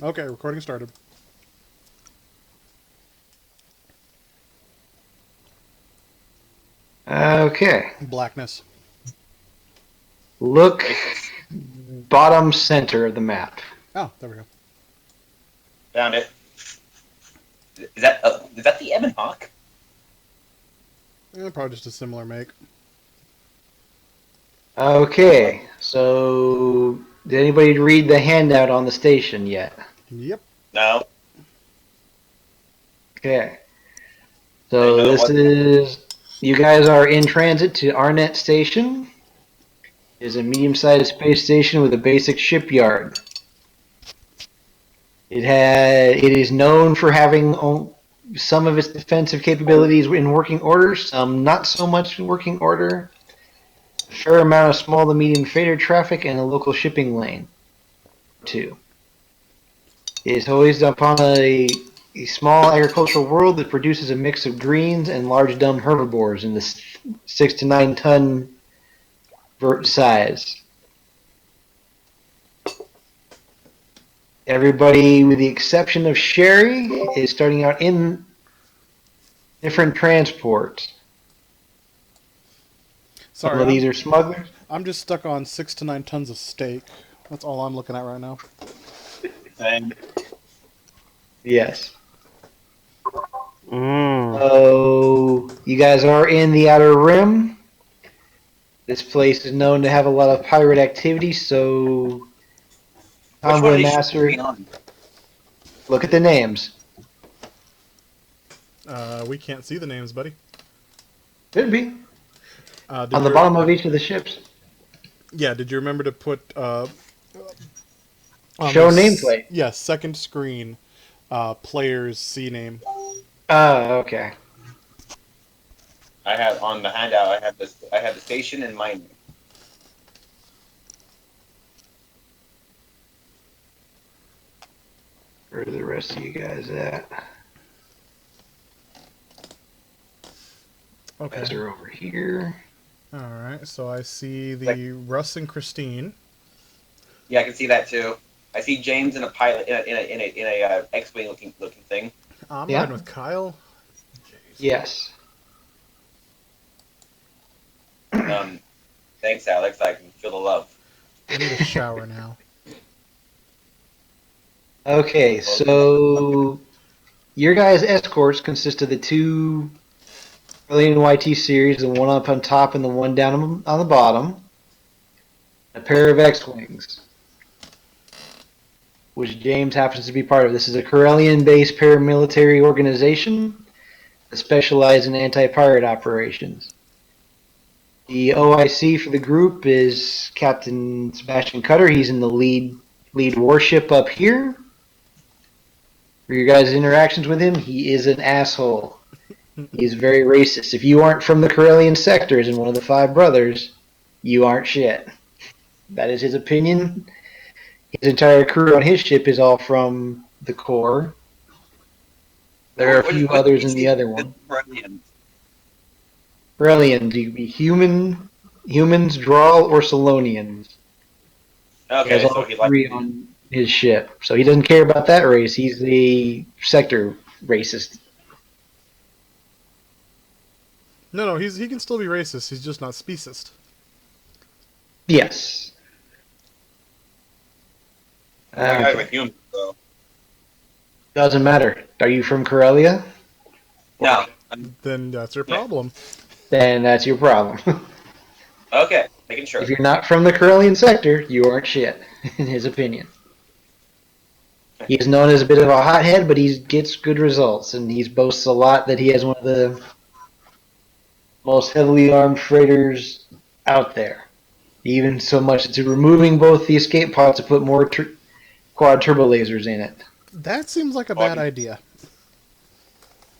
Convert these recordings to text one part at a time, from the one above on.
Okay, recording started. Okay. Blackness. Look Racist. bottom center of the map. Oh, there we go. Found it. Is that the Ebon Hawk? Probably just a similar make. Okay. So, did anybody read the handout on the station yet? Yep. No, Okay. I didn't So, know it this was. is. You guys are in transit to Arnett Station. It is a medium-sized space station with a basic shipyard. It is known for having some of its defensive capabilities in working order, some not so much in working order. A fair amount of small to medium freighter traffic and a local shipping lane. Two. It is poised upon a small agricultural world that produces a mix of greens and large dumb herbivores in the 6 to 9 ton size. Everybody, with the exception of Sheri, is starting out in different transports. Some Sorry, of these are smugglers. I'm just stuck on 6 to 9 tons of steak. That's all I'm looking at right now. And Yes. Mm. So you guys are in the Outer Rim. This place is known to have a lot of pirate activity, so which one Convoy of these ships are we Master, on? look at the names. We can't see the names, buddy. Should be Did on the you? bottom of each of the ships. Yeah. Did you remember to put on Show this? nameplate. Yes, second screen. Player's C name. Okay. I have on the handout. I have this. I have the station and mine. Where are the rest of you guys at? You Okay. guys are over here. All right. So I see Like, the Russ and Kristine. yeah, I can see that too. I see James in a pilot in a X-wing looking thing. I'm Yeah. riding with Kyle. Jeez. Yes. Um, thanks, Alex. I can feel the love. I need a shower now. Okay, so your guys' escorts consist of the two Alien YT series, the one up on top and the one down on the bottom. A pair of X-Wings, which James happens to be part of. This is a Corellian-based paramilitary organization that specializes in anti-pirate operations. The OIC for the group is Captain Sebastian Cutter. He's in the lead warship up here. For your guys' interactions with him, he is an asshole. He's very racist. If you aren't from the Corellian sectors and one of the five brothers, you aren't shit. That is his opinion. His entire crew on his ship is all from the Corps. There are a few others in the other one. Corellians, you could be humans, Drawl, or Solonians. He Okay, has so all he likes. three on his ship. So he doesn't care about that race. He's the sector racist. No, he can still be racist. He's just not speciest. Yes. My guy's a Okay. human, so Doesn't matter. Are you from Corellia? no. Then that's your Yeah. problem. Then that's your problem. Okay, making sure. If you're not from the Corellian sector, you aren't shit, in his opinion. He is known as a bit of a hothead, but he gets good results, and he boasts a lot that he has one of the most heavily armed freighters out there. Even so much to removing both the escape pods to put more quad turbo lasers in it. That seems like a bad idea.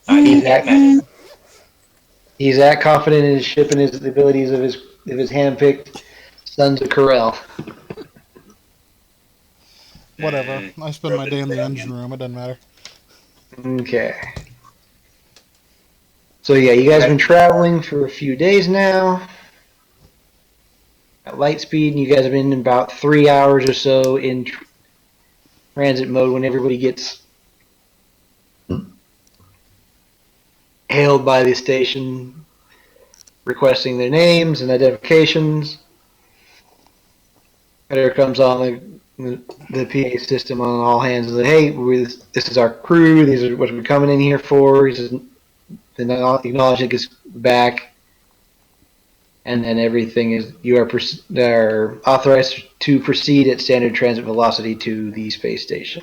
He's Can't that imagine. he's that confident in his ship and the abilities of his handpicked sons of Corel. Whatever. I spend my day in the engine room. It doesn't matter. Okay. So yeah, you guys have been traveling for a few days now. At light speed, and you guys have been about 3 hours or so in transit mode when everybody gets hailed by the station, requesting their names and identifications. There comes on the PA system on all hands. Like, hey, this is our crew. These are what we're coming in here for. Then acknowledgement gets back, and then everything is you are authorized to proceed at standard transit velocity to the space station.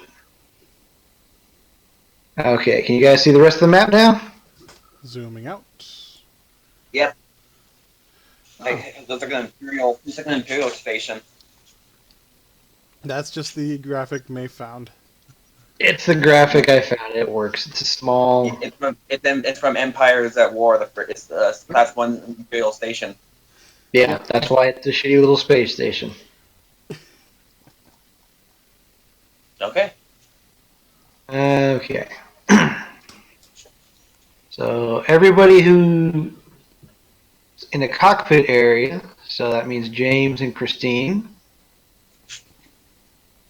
Okay, can you guys see the rest of the map now? Zooming out. Yep. Oh, Looks like an imperial station. that's just the graphic May found. It's the graphic I found. It works. It's a small. It's from Empires at War. It's the Class 1 imperial station. Yeah, that's why it's a shitty little space station. Okay. Okay. So everybody who's in the cockpit area, so that means James and Kristine,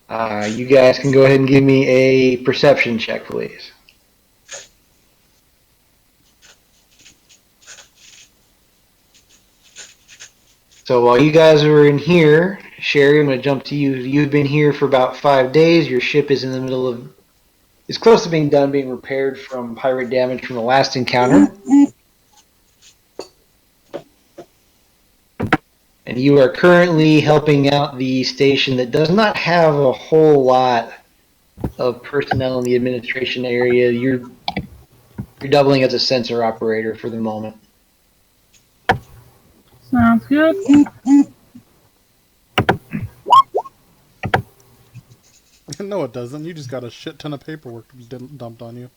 you guys can go ahead and give me a perception check, please. So while you guys are in here, Sheri, I'm going to jump to you. You've been here for about 5 days. Your ship is in the middle of, it's close to being done, being repaired from pirate damage from the last encounter. And you are currently helping out the station that does not have a whole lot of personnel in the administration area. You're doubling as a sensor operator for the moment. Sounds good. No, it doesn't. You just got a shit ton of paperwork dumped on you.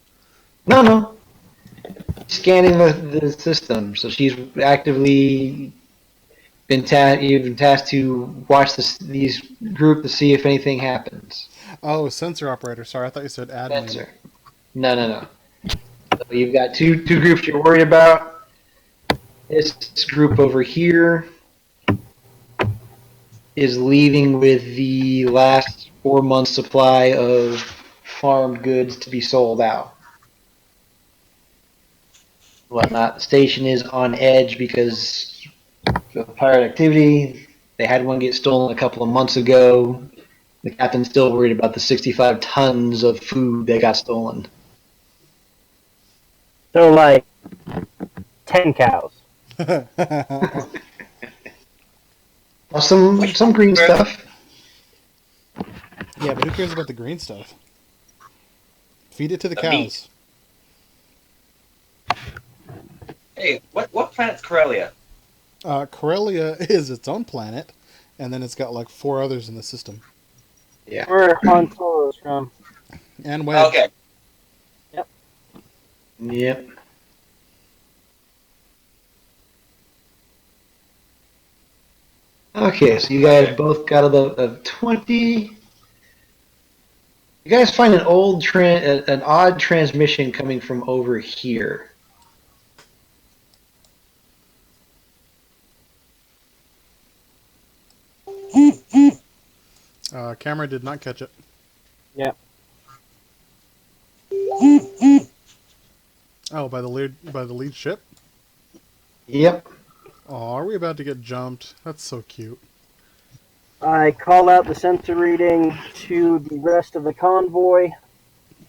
No. Scanning the system. So she's actively you've been tasked to watch these group to see if anything happens. Oh, sensor operator. Sorry, I thought you said admin. Sensor. No. So you've got two groups you're worried about. This group over here is leaving with the last 4 months supply of farmed goods to be sold out. Whatnot. The station is on edge because of pirate activity. They had one get stolen a couple of months ago. The captain's still worried about the 65 tons of food that got stolen. So, like, 10 cows. Well, some green stuff. Yeah, but who cares about the green stuff? Feed it to the The cows. Hey, what planet's Corellia? Corellia is its own planet, and then it's got like 4 others in the system. Yeah. Where Han Solo's from. And Wedge. Okay. Yep. Okay, so you guys both got a 20. You guys find an odd transmission coming from over here. Camera did not catch it. Yep. Oh, by the lead ship? Yep. Oh, are we about to get jumped? That's so cute. I call out the sensor reading to the rest of the convoy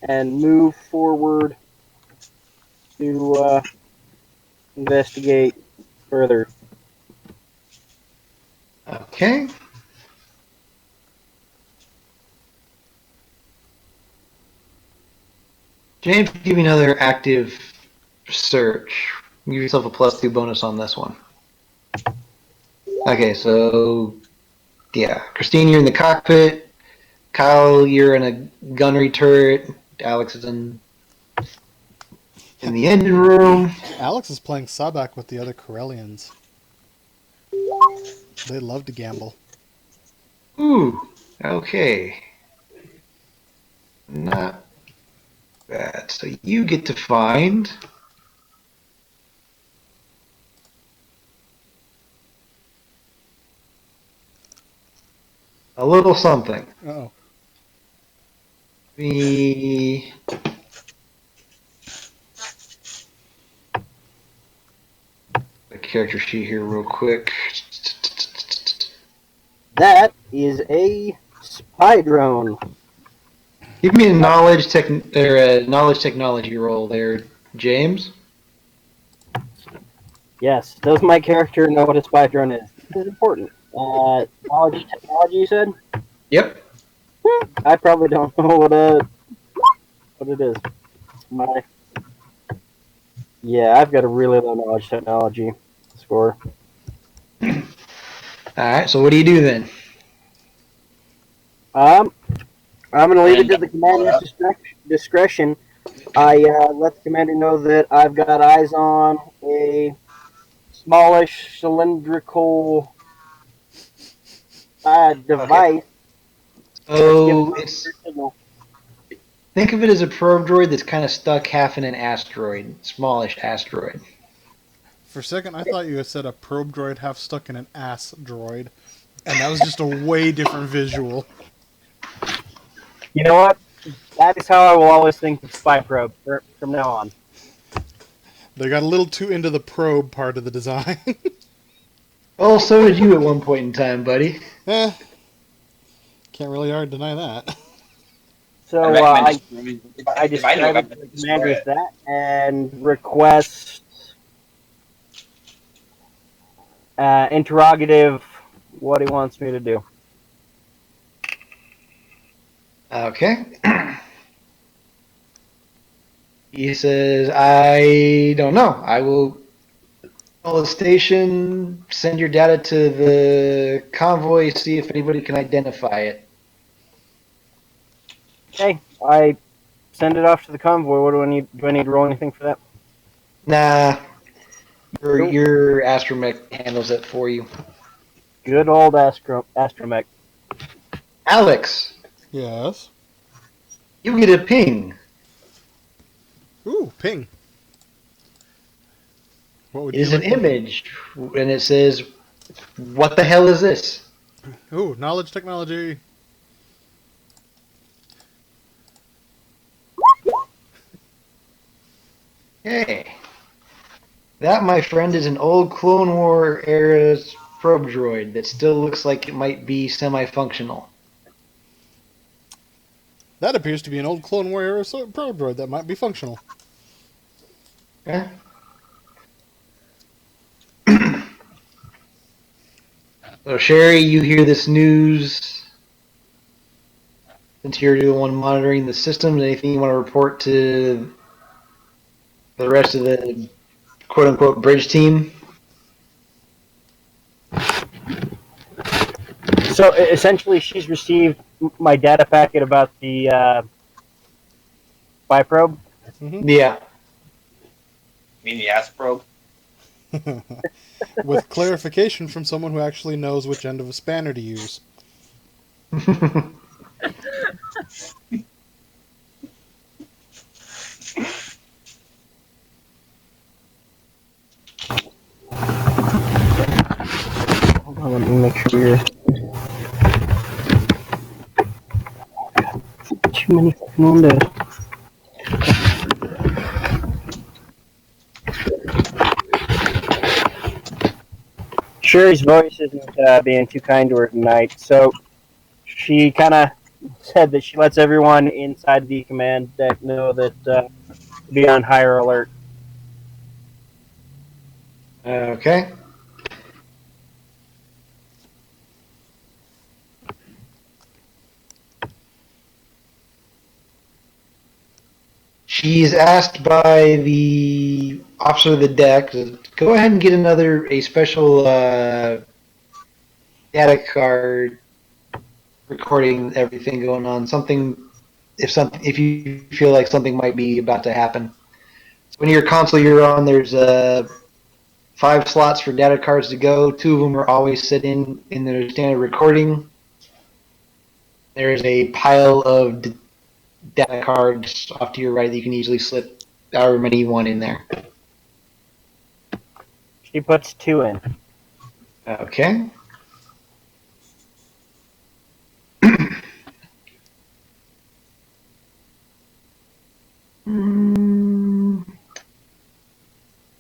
and move forward to investigate further. Okay. James, give me another active search. Give yourself a +2 bonus on this one. Okay, so yeah, Kristine, you're in the cockpit. Kyle, you're in a gunnery turret. Alex is in the engine room. Alex is playing Sabak with the other Corellians. They love to gamble. Ooh, okay. Not bad. So you get to find a little something. Uh-oh. The character sheet here real quick. That is a spy drone. Give me a knowledge technology roll there, James. Yes. Does my character know what a spy drone is? This is important. Knowledge technology, you said? Yep. I probably don't know what it is. My Yeah, I've got a really low knowledge technology score. All right. So what do you do then? I'm going to leave it to the commander's Yeah. discretion. I let the commander know that I've got eyes on a smallish cylindrical Okay. device that's giving So me it's a signal. think of it as a probe droid that's kind of stuck half in an asteroid, smallish asteroid. For a second, I thought you had said a probe droid half stuck in an ass droid, and that was just a way different visual. You know what? That is how I will always think of spy probe from now on. They got a little too into the probe part of the design. Well, so did you at one point in time, buddy. Eh, can't really hard deny that. So I recommend I destroying. I If I knew describe about it to it, the destroy commander as it. that and request interrogative what he wants me to do. Okay. He says, I don't know. I will call the station, send your data to the convoy, see if anybody can identify it. Okay, I send it off to the convoy. What do I need? Do I need to roll anything for that? Nah, Cool. your astromech handles it for you. Good old astromech. Alex, Yes. you get a ping. Ooh, ping. What would It you is an like to... image, and it says, "What the hell is this?" Ooh, knowledge technology. Hey, that, my friend, is an old Clone War era probe droid that still looks like it might be semi-functional. That appears to be an old Clone Warrior probe droid that might be functional. Okay. So, Sheri, you hear this news. Since you're the one monitoring the systems, anything you want to report to the rest of the quote-unquote bridge team? So essentially, she's received my data packet about the spy probe. Yeah. You mean the ass probe? With clarification from someone who actually knows which end of a spanner to use. Hold on, let me make sure you're. Too many fucking windows. Sherry's voice isn't being too kind to her tonight, so she kind of said that she lets everyone inside the command deck know that be on higher alert. Okay. She's asked by the officer of the deck to go ahead and get a special data card recording everything going on. If you feel like something might be about to happen. So when your console you're on, there's 5 slots for data cards to go. 2 of them are always sitting in their standard recording. There's a pile of data cards off to your right that you can easily slip however many you want in there. She puts 2 in. Okay.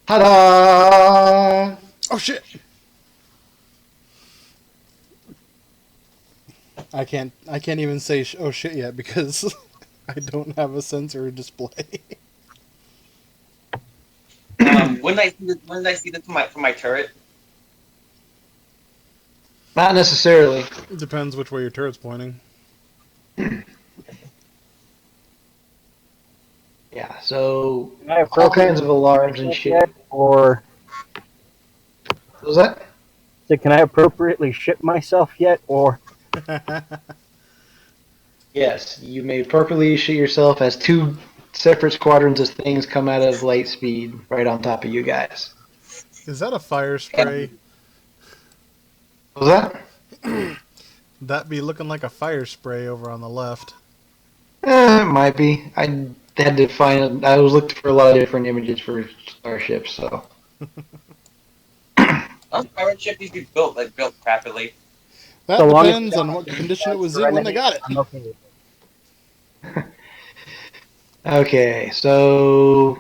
Ta-da! Oh shit! I can't even say oh shit yet because I don't have a sensor display. When did I see this? When did I see this from my turret? Not necessarily. It depends which way your turret's pointing. Yeah, so Can I all kinds of appropriately alarms and myself shit. yet, or What was that? can I appropriately ship myself yet, or Yes, you may appropriately shoot yourself as two separate squadrons of things come out of light speed right on top of you guys. Is that a fire Yeah. spray? What was that? That be looking like a fire spray over on the left. It might be. I had to find. I was looking for a lot of different images for starships, so. Pirate ship needs to be built rapidly. That so long as depends on what condition it was in when they Serenity, got it. I'm okay with it. Okay, so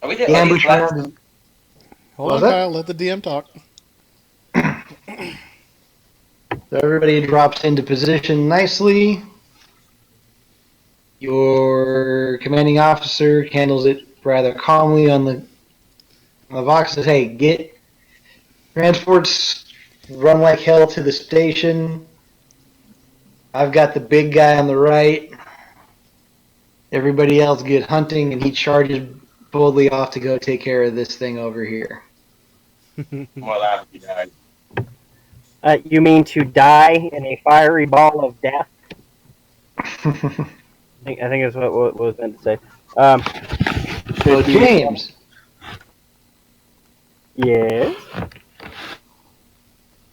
Are the ambush last? round. Hold What on, was that? Kyle. Let the DM talk. So everybody drops into position nicely. Your commanding officer handles it rather calmly on the box. Says, "Hey, get transports, run like hell to the station. I've got the big guy on the right. Everybody else get hunting," and he charges boldly off to go take care of this thing over here. More laugh, you guys. You mean to die in a fiery ball of death? I think that's what was meant to say. So James, Yes.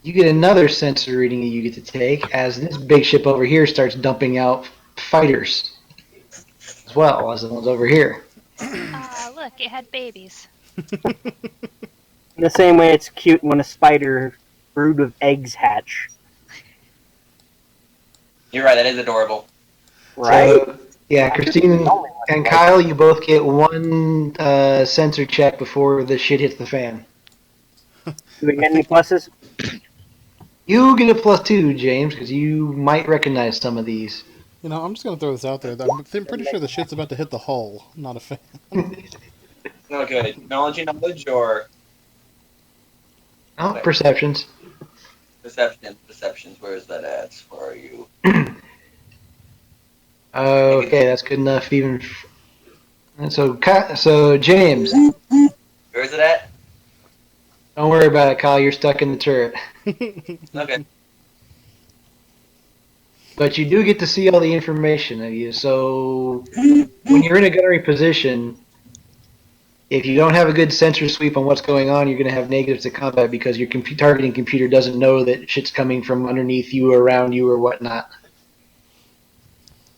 you get another sensor reading that you get to take as this big ship over here starts dumping out fighters as well as the ones over here. Look, it had babies. In the same way, it's cute when a spider brood of eggs hatch. You're right. That is adorable. Right? So, yeah, Kristine and Kyle, you both get one sensor check before the shit hits the fan. Do we get any pluses? You get a +2, James, because you might recognize some of these. You know, I'm just gonna throw this out there. I'm pretty sure the shit's about to hit the hull, not a fan. No good. Technology knowledge or Oh, perceptions. perceptions. Where is that at for you? Okay, that's good enough. Even so, James, Where is it at? don't worry about it, Kyle. You're stuck in the turret, Okay. but you do get to see all the information of you. So when you're in a gunnery position, if you don't have a good sensor sweep on what's going on, you're going to have negatives to combat because your targeting computer doesn't know that shit's coming from underneath you, around you, or whatnot.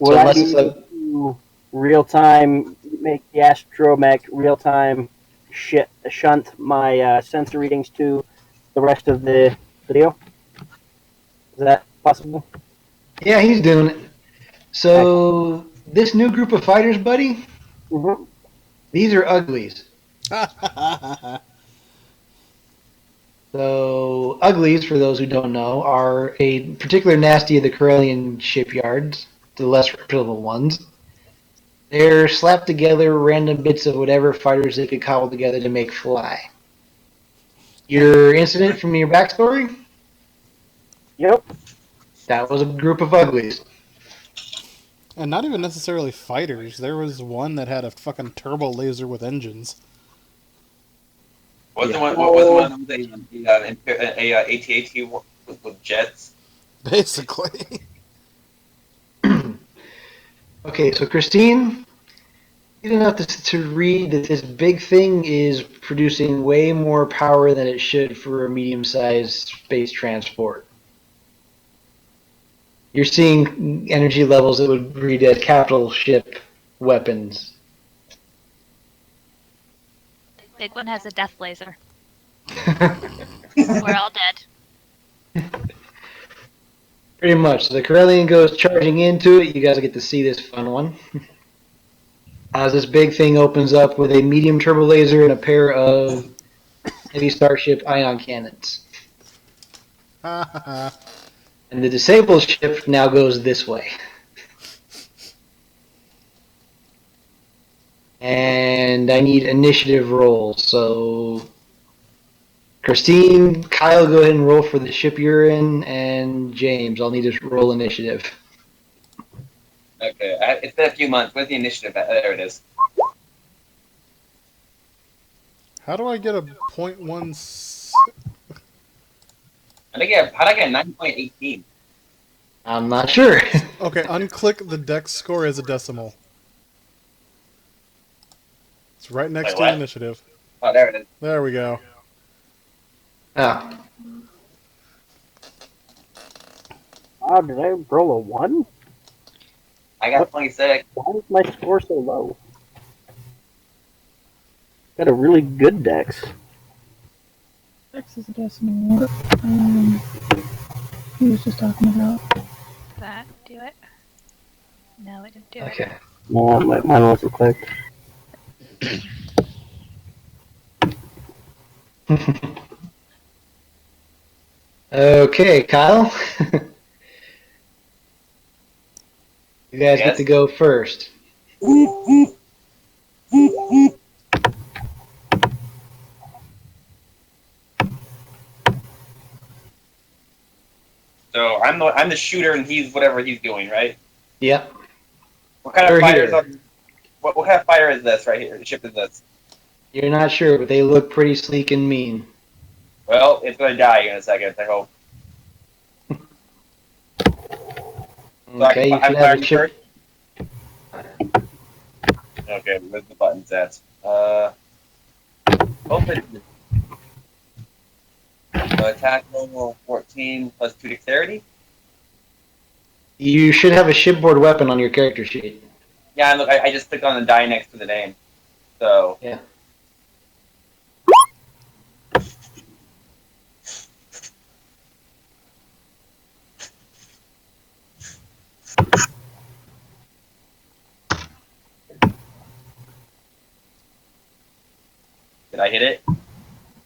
Would So I unless be it's able like, to real-time make the astromech real-time shunt my sensor readings to the rest of the video? Is that possible? yeah, he's doing it. So this new group of fighters, buddy, Mm-hmm. these are uglies. So uglies, for those who don't know, are a particular nasty of the Corellian shipyards, the less reputable ones. They're slapped together random bits of whatever fighters they could cobble together to make fly. Your incident from your backstory? Yep. That was a group of uglies. And not even necessarily fighters. There was one that had a fucking turbo laser with engines. What's Yeah. the one? What was the one of a AT-AT with jets? Basically. Okay, so Kristine, you enough to read that this big thing is producing way more power than it should for a medium-sized space transport. You're seeing energy levels that would read as capital ship weapons. Big one has a death laser. We're all dead. Pretty much. So the Corellian goes charging into it. You guys get to see this fun one. as this big thing opens up with a medium turbo laser and a pair of heavy starship ion cannons. And the disabled ship now goes this way. And I need initiative rolls. So, Kristine, Kyle, go ahead and roll for the ship you're in, and James, I'll need to roll initiative. Okay, it's been a few months. Where's the initiative? There it is. How do I get a .1? How did I get 9.18? I'm not sure. Okay, unclick the dex score as a decimal. It's right next Wait, to what? initiative. Oh, there it is. There we go. Oh. Wow, did I roll a 1? I got 26. Why is my score so low? Got a really good dex. X is a decimal. He was just talking about. Does that do it? No, it didn't do it. Okay. No, mine wasn't clicked. Okay, Kyle. You guys get Yes? to go first. So I'm the shooter and he's whatever he's doing, right? Yep. What kind of We're fighter is here. on? What kind of fighter is this right here? The ship is this? You're not sure, but they look pretty sleek and mean. Well, it's gonna die in a second. I hope. Okay, you should have a ship. Okay, where's the buttons at? Open. Attack level 14 plus 2 dexterity. You should have a shipboard weapon on your character sheet. Yeah, look, I just clicked on the die next to the name. So. Yeah. Did I hit it?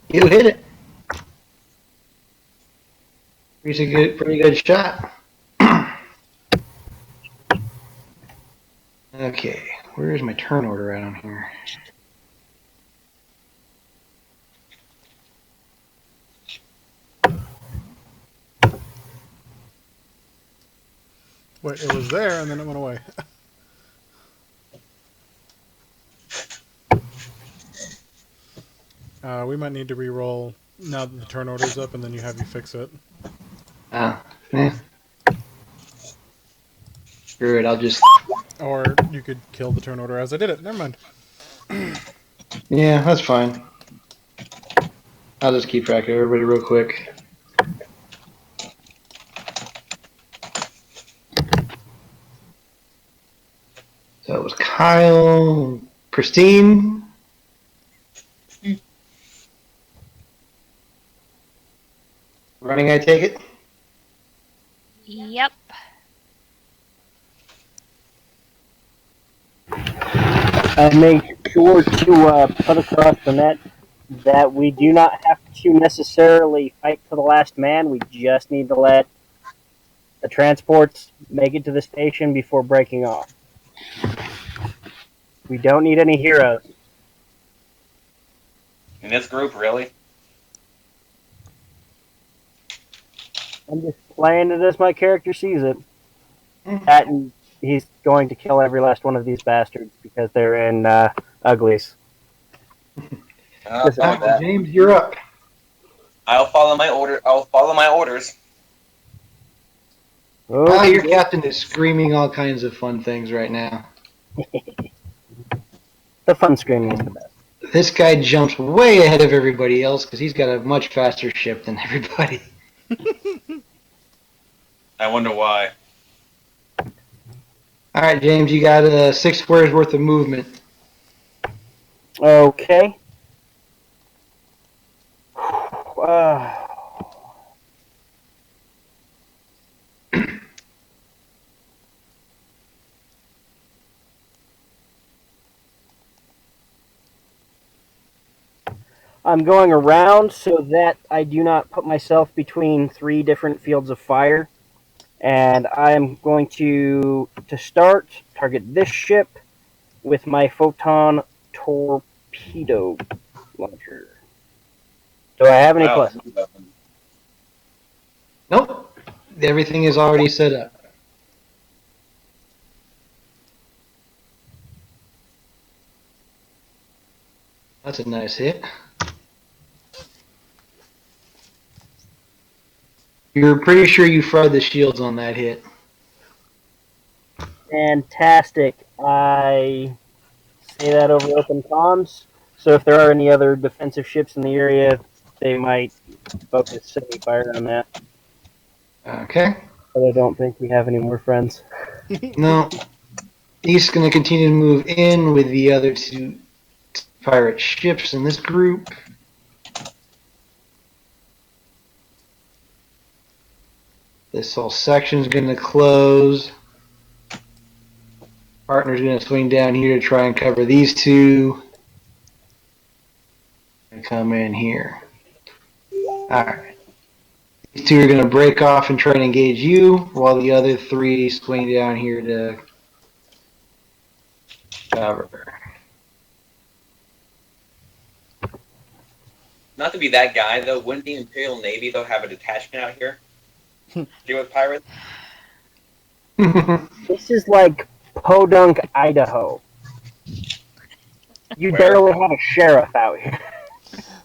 You hit it. Pretty good shot. Okay, where's my turn order at on here? Wait, it was there and then it went away. We might need to re-roll now that the turn order's up, and then you have you fix it. Ah, screw it, I'll just... Or you could kill the turn order as I did it. Never mind. Yeah, that's fine. I'll just keep track of everybody real quick. So it was Kyle, Kristine. Running, I take it? Yep. And make sure to put across the net that we do not have to necessarily fight to the last man. We just need to let the transports make it to the station before breaking off. We don't need any heroes. In this group, really? I'm just playing it as my character sees it. That and he's going to kill every last one of these bastards because they're in uglies. I'll follow that. James, you're up. I'll follow my order. I'll follow my orders. Oh, your captain is screaming all kinds of fun things right now. The fun screaming is the best. This guy jumps way ahead of everybody else because he's got a much faster ship than everybody. I wonder why. All right, James, you got 6 squares worth of movement. Okay. I'm going around so that I do not put myself between 3 different fields of fire. And I am going to start, target this ship with my photon torpedo launcher. Do I have any Wow. plus? Nope. Everything is already set up. That's a nice hit. You're pretty sure you fried the shields on that hit. Fantastic. I say that over open comms. So if there are any other defensive ships in the area, they might focus semi-fire on that. Okay. But I don't think we have any more friends. No. He's going to continue to move in with the other 2 pirate ships in this group. This whole section is going to close. Partner's going to swing down here to try and cover these 2. And come in here. Alright. These 2 are going to break off and try and engage you, while the other 3 swing down here to cover. Not to be that guy though, wouldn't the Imperial Navy though have a detachment out here? Deal with pirates? This is like Podunk, Idaho. You Where? barely have a sheriff out here.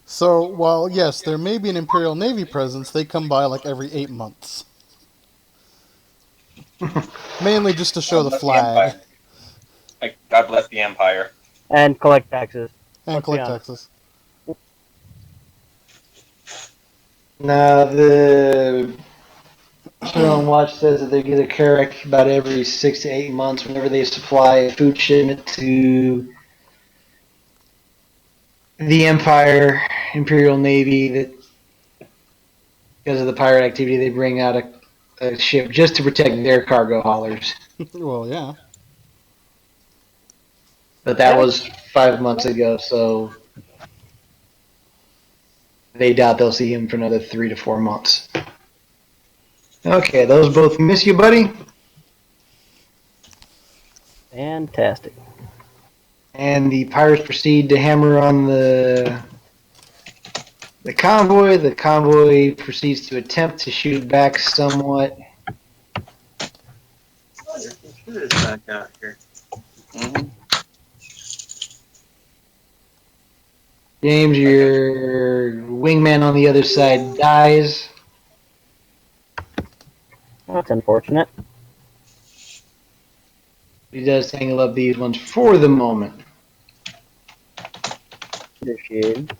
So, while yes, there may be an Imperial Navy presence, they come by like every 8 months. Mainly just to show the God bless flag Empire. Like, God bless the Empire. And collect taxes. and Let's be collect honest. taxes. Now, the Officer on watch says that they get a Carrack about every 6 to 8 months whenever they supply a food shipment to the Empire, Imperial Navy, that because of the pirate activity, they bring out a ship just to protect their cargo haulers. Well, yeah. But that was 5 months ago, so they doubt they'll see him for another 3 to 4 months. Okay, those both miss you, buddy. Fantastic. And the pirates proceed to hammer on the convoy. The convoy proceeds to attempt to shoot back somewhat. Oh, your computer's back out here. Mm-hmm. James, your wingman on the other side dies. That's unfortunate. He does tangle up these ones for the moment. Appreciated.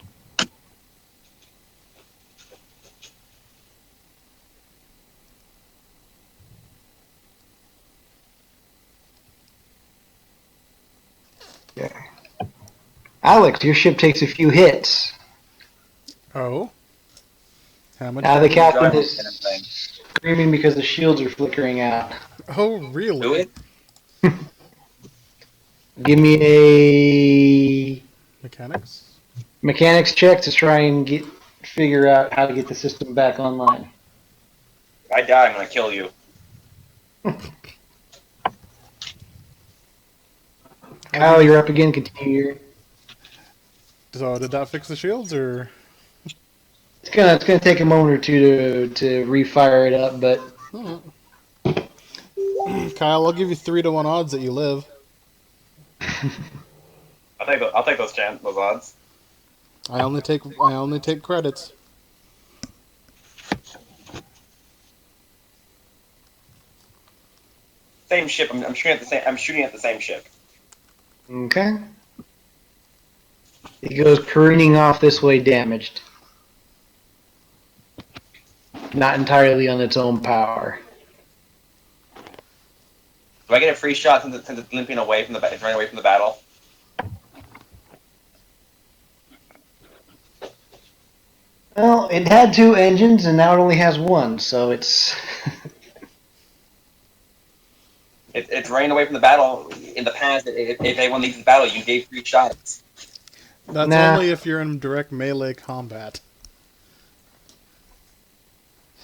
Okay. Alex, your ship takes a few hits. Oh. How much? Now the captain Driver is kind of thing. screaming because the shields are flickering out. Oh, Do really? it? Give me a Mechanics? mechanics check to try and figure out how to get the system back online. If I die, I'm gonna kill you. Kyle, you're up again. Continue your. So, did that fix the shields, or? It's gonna take a moment or two to refire it up, but Kyle, I'll give you 3-to-1 odds that you live. I'll take those odds. I only take credits. Same ship. I'm shooting at the same. I'm shooting at the same ship. okay. It goes careening off this way, damaged. Not entirely on its own power. Do I get a free shot since it's limping away from it's running away from the battle? Well, it had 2 engines and now it only has 1, so it's. It's running away from the battle. In the past, if anyone leaves the battle, you gave 3 shots. That's Nah. only if you're in direct melee combat.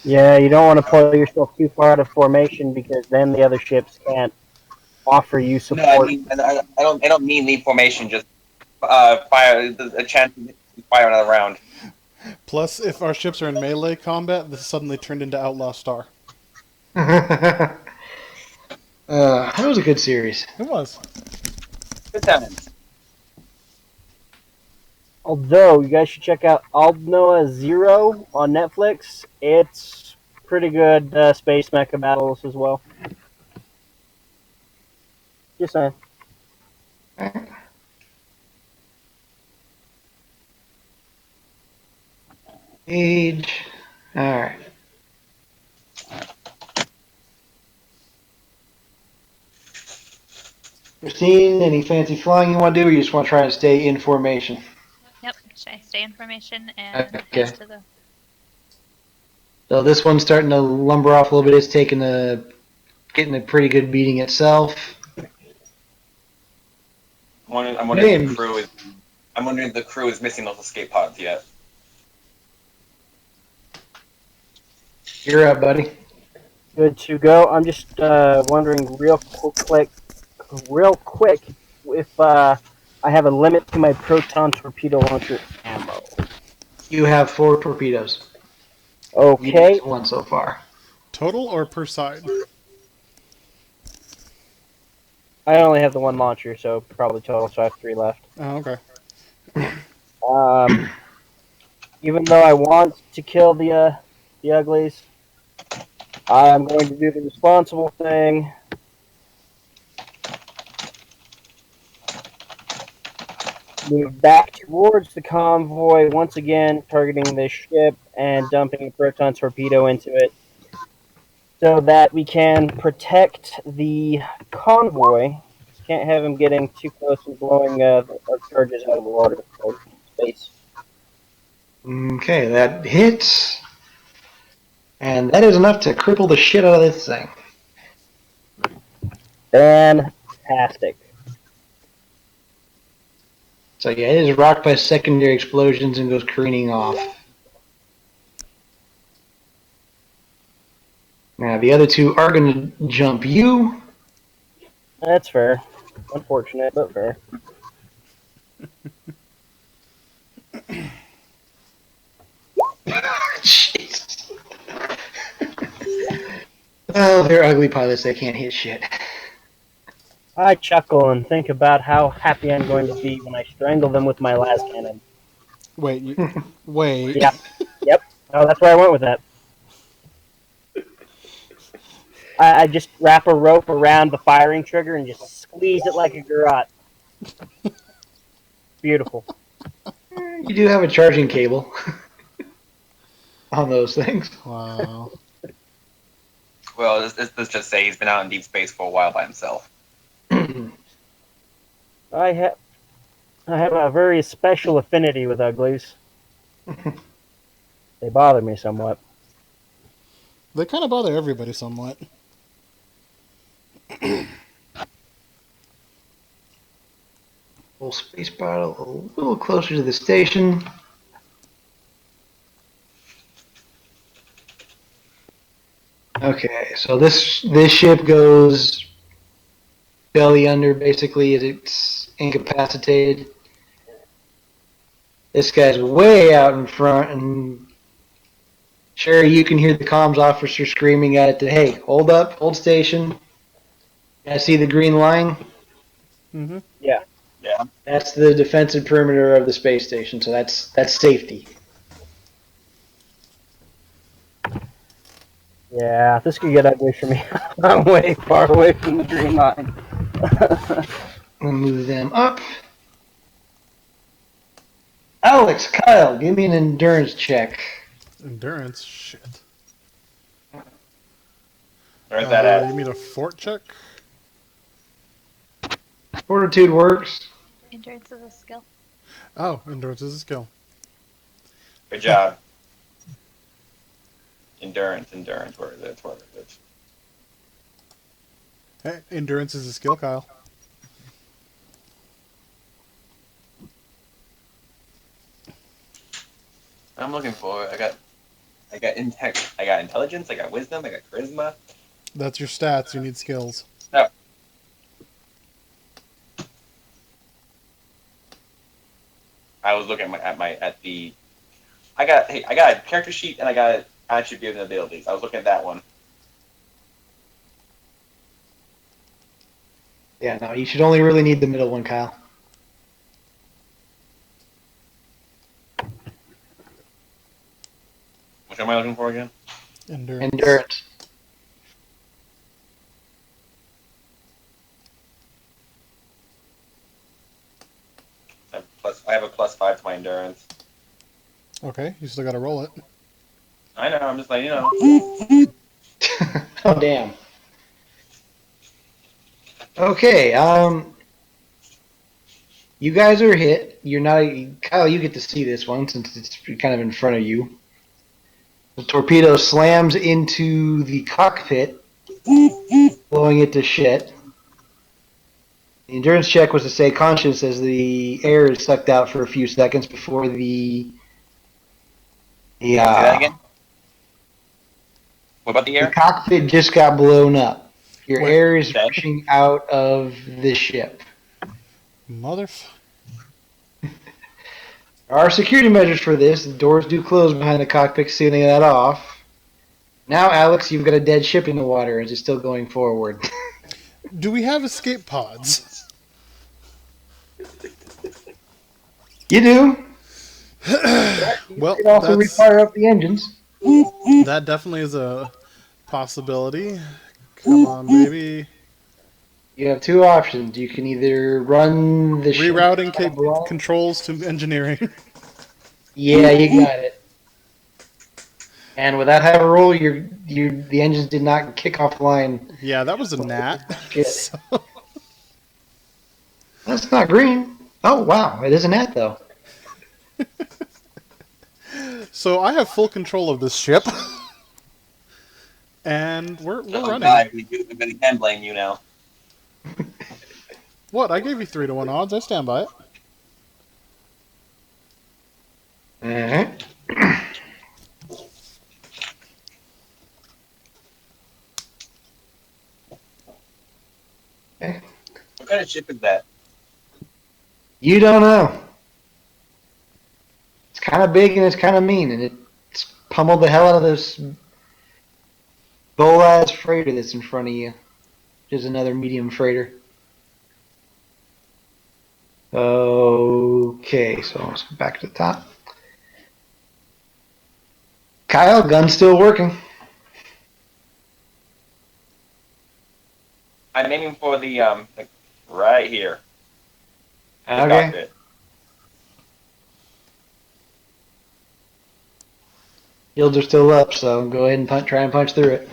Yeah, you don't want to pull yourself too far out of formation because then the other ships can't offer you No, I support. mean, I don't mean leave formation. Just fire a chance to fire another round. Plus, if our ships are in melee combat, this suddenly turned into Outlaw Star. That was a good series. It was. Good times. Although you guys should check out Aldnoah Zero on Netflix. It's pretty good space mecha battles as well. Just saying. Age. Alright. Kristine, any fancy flying you want to do, or you just want to try and stay in formation? Yep. Should I stay in formation and Okay. head to the? So this one's starting to lumber off a little bit. It's getting a pretty good beating itself. I'm wondering if Names. the crew is missing those escape pods yet. You're up, buddy. Good to go. I'm just wondering real quick if I have a limit to my proton torpedo launcher ammo. You have 4 torpedoes. You Okay. used 1 so far. Total or per side? I only have the 1 launcher, so probably total, so I have 3 left. Oh, okay. Even though I want to kill the uglies, I'm going to do the responsible thing. Move back towards the convoy, once again targeting this ship and dumping a proton torpedo into it so that we can protect the convoy. Can't have him getting too close and blowing our charges out of the water or space. Okay, that hits. And that is enough to cripple the shit out of this thing. Fantastic. So yeah, it is rocked by secondary explosions and goes careening off. Now the other 2 are going to jump you. That's fair. Unfortunate, but fair. Jeez. Oh, they're ugly pilots. They can't hit shit. I chuckle and think about how happy I'm going to be when I strangle them with my las cannon. Wait, wait. Yeah. Yep. Oh, that's where I went with that. I just wrap a rope around the firing trigger and just squeeze it like a garrote. Beautiful. You do have a charging cable on those things. Wow. Well, let's just say he's been out in deep space for a while by himself. I have a very special affinity with uglies. They bother me somewhat. They kind of bother everybody somewhat. Full space battle a little closer to the station. Okay, so this ship goes belly under basically as it's incapacitated. This guy's way out in front, and Sheri, you can hear the comms officer screaming at it that, hey, hold up, hold station. I see the green line. Mm-hmm. Yeah. Yeah. That's the defensive perimeter of the space station, so that's safety. Yeah, this could get ugly for me. I'm way far away from the green line. We'll move them up. Alex, Kyle, give me an endurance check. Endurance? Shit. Where's that at? You mean a fort check? Fortitude works. Endurance is a skill. Oh, endurance is a skill. Good job. Endurance. Where is it? Hey, endurance is a skill, Kyle. I'm looking for. I got I got intelligence. I got wisdom. I got charisma. That's your stats. You need skills. No, I was looking at the. I got a character sheet and I got attribute and abilities. I was looking at that one. Yeah, no, you should only really need the middle one, Kyle. Which am I looking for again? Endurance. Endurance. I have a +5 to my endurance. Okay, you still got to roll it. I know. I'm just letting you know. Oh, damn. Okay, you guys are hit. You're not, Kyle, you get to see this one since it's kind of in front of you. The torpedo slams into the cockpit, blowing it to shit. The endurance check was to stay conscious as the air is sucked out for a few seconds before the Say that again. What about the the air? cockpit just got blown up. Your Wait. air is Okay. rushing out of the ship. Motherf. There are security measures for this. The doors do close behind the cockpit, sealing that off. Now, Alex, you've got a dead ship in the water. Is it still going forward? Do we have escape pods? You do. Well, You can also refire up the engines. that definitely is a possibility. Come on, baby. You have two options. You can either run the ship. Rerouting controls to engineering. Yeah, you got it. And with that high roll, the engines did not kick off the line. Yeah, that was a gnat. Shit. So- That's not green. Oh wow, it is an gnat though. So I have full control of this ship, and we're Oh running. God, we can blame you now. What? I gave you 3-1 odds. I stand by it. Alright. Okay. What kind of ship is that? You don't know. It's kind of big and it's kind of mean, and it's pummeled the hell out of this bull-ass freighter that's in front of you. Which is another medium freighter. Okay, so let's go back to the top. Kyle, gun's still working. I'm aiming for the like right here. The Okay. cockpit. Shields are still up, so go ahead and try and punch through it.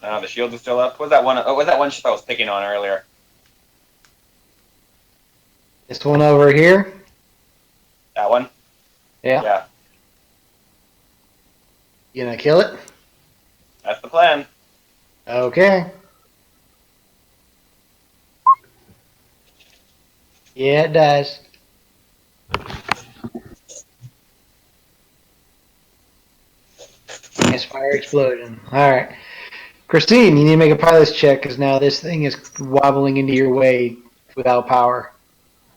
The shields are still up. What's that one? Oh, was that one ship I was picking on earlier? This one over here. That one? Yeah. Yeah. You gonna kill it? That's the plan. Okay. Yeah, it does. Nice fire explosion. Alright. Kristine, you need to make a pilot's check because now this thing is wobbling into your way without power.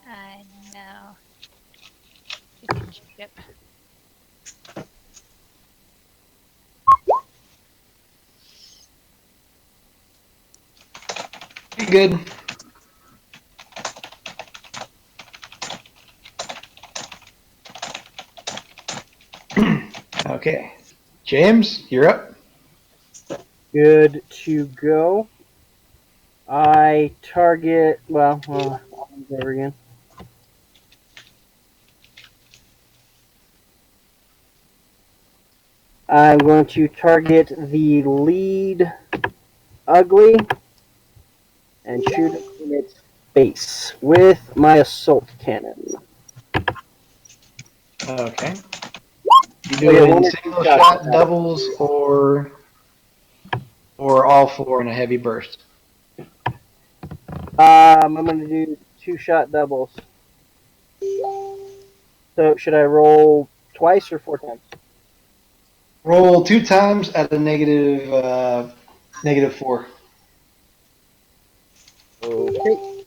I know. Stupid ship. You're good. Okay. James, you're up. Good to go. I target. Well, I'll do over again. I'm going to target the lead ugly and shoot it in its face with my assault cannon. Okay. You Oh, do yeah, it one in or two single shots. shot, doubles, or all four in a heavy burst. I'm going to do 2-shot doubles. So should I roll twice or 4 times? Roll 2 times at a -4. Okay.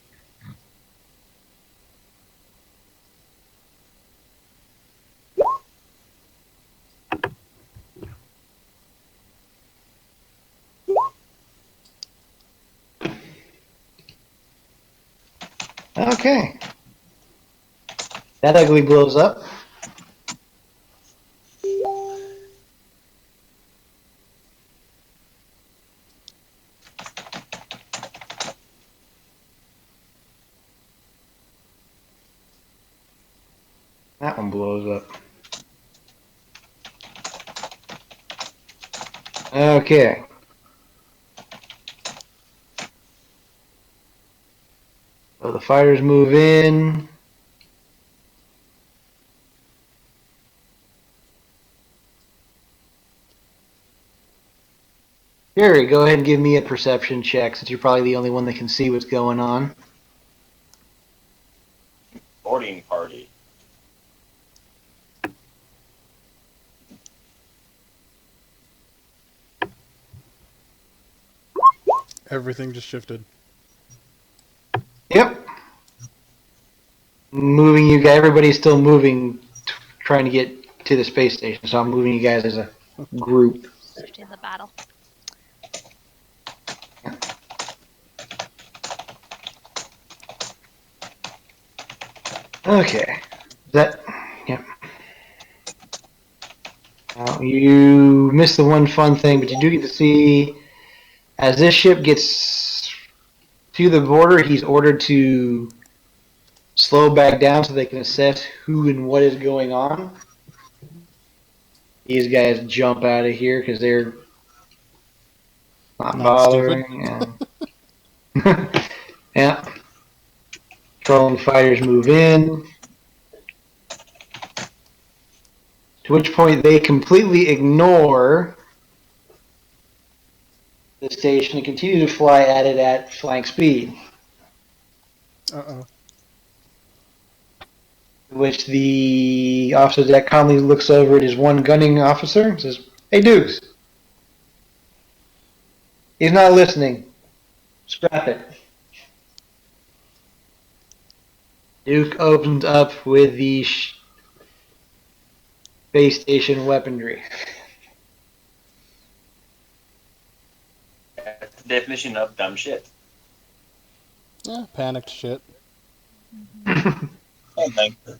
Okay. That ugly blows up. That one blows up. Okay. So the fighters move in. Sheri, go ahead and give me a perception check since you're probably the only one that can see what's going on. Boarding party. Everything just shifted. Yep. Moving you guys. Everybody's still moving, trying to get to the space station. So I'm moving you guys as a group. Shifting the battle. Okay. That. Yep. Now, you missed the one fun thing, but you do get to see as this ship gets to the border, he's ordered to slow back down so they can assess who and what is going on. These guys jump out of here because they're not Not stupid. bothering. And yeah. Trolling fighters move in. To which point they completely ignore the station and continue to fly at it at flank speed. Uh-oh. Which the officer that calmly looks over at his one gunning officer and says, "Hey, Dukes, he's not listening. Scrap it." Duke opens up with the space station weaponry. That's the definition of dumb shit. Yeah, panicked shit. Oh, thank you.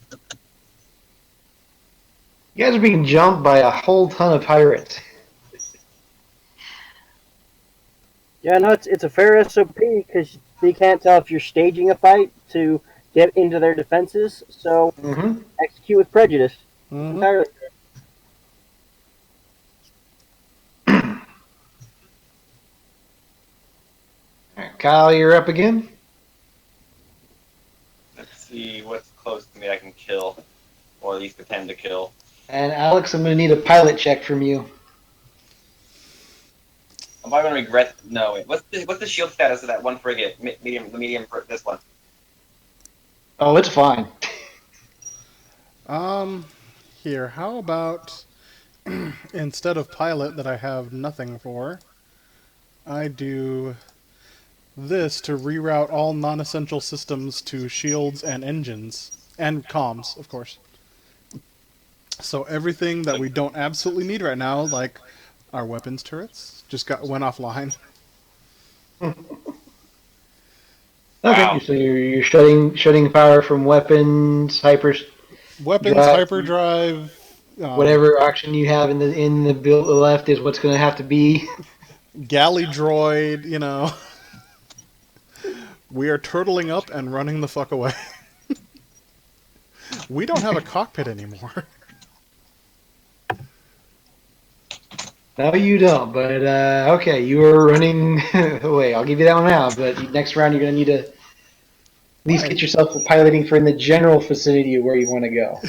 You guys are being jumped by a whole ton of pirates. Yeah, no, it's a fair SOP because they can't tell if you're staging a fight to get into their defenses. So Mm-hmm. execute with prejudice. Mm-hmm. Entirely. Alright, Kyle, you're up again. Let's see what's close to me I can kill, or at least pretend to kill. And Alex, I'm going to need a pilot check from you. I'm probably gonna regret. No, wait. What's the shield status of that one frigate? The medium for this one. Oh, it's fine. Here, how about instead of pilot that I have nothing for, I do this to reroute all non-essential systems to shields and engines. And comms, of course. So everything that we don't absolutely need right now, like our weapons turrets, just went offline. Okay, Wow. so you're shutting power from weapons, Weapons, drive, hyperdrive, whatever auction you have in the build left is what's going to have to be. galley droid, you know. We are turtling up and running the fuck away. We don't have a cockpit anymore. No, you don't. But okay, you are running away. I'll give you that one now. But next round, you're going to need to at least Right. get yourself for piloting for in the general vicinity of where you want to go.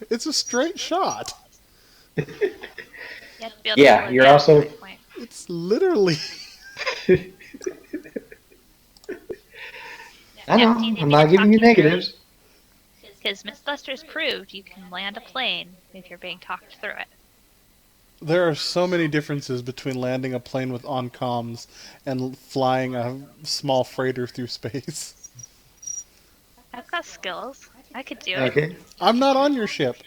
It's a straight shot. You have to be able Yeah, to you're get also- to that point. It's literally... I know. Do you need I'm me not to giving you talk you through it? negatives. Because Mythbusters proved you can land a plane if you're being talked through it. There are so many differences between landing a plane with on-comms and flying a small freighter through space. I've got skills. I could do it. Okay. I'm not on your ship.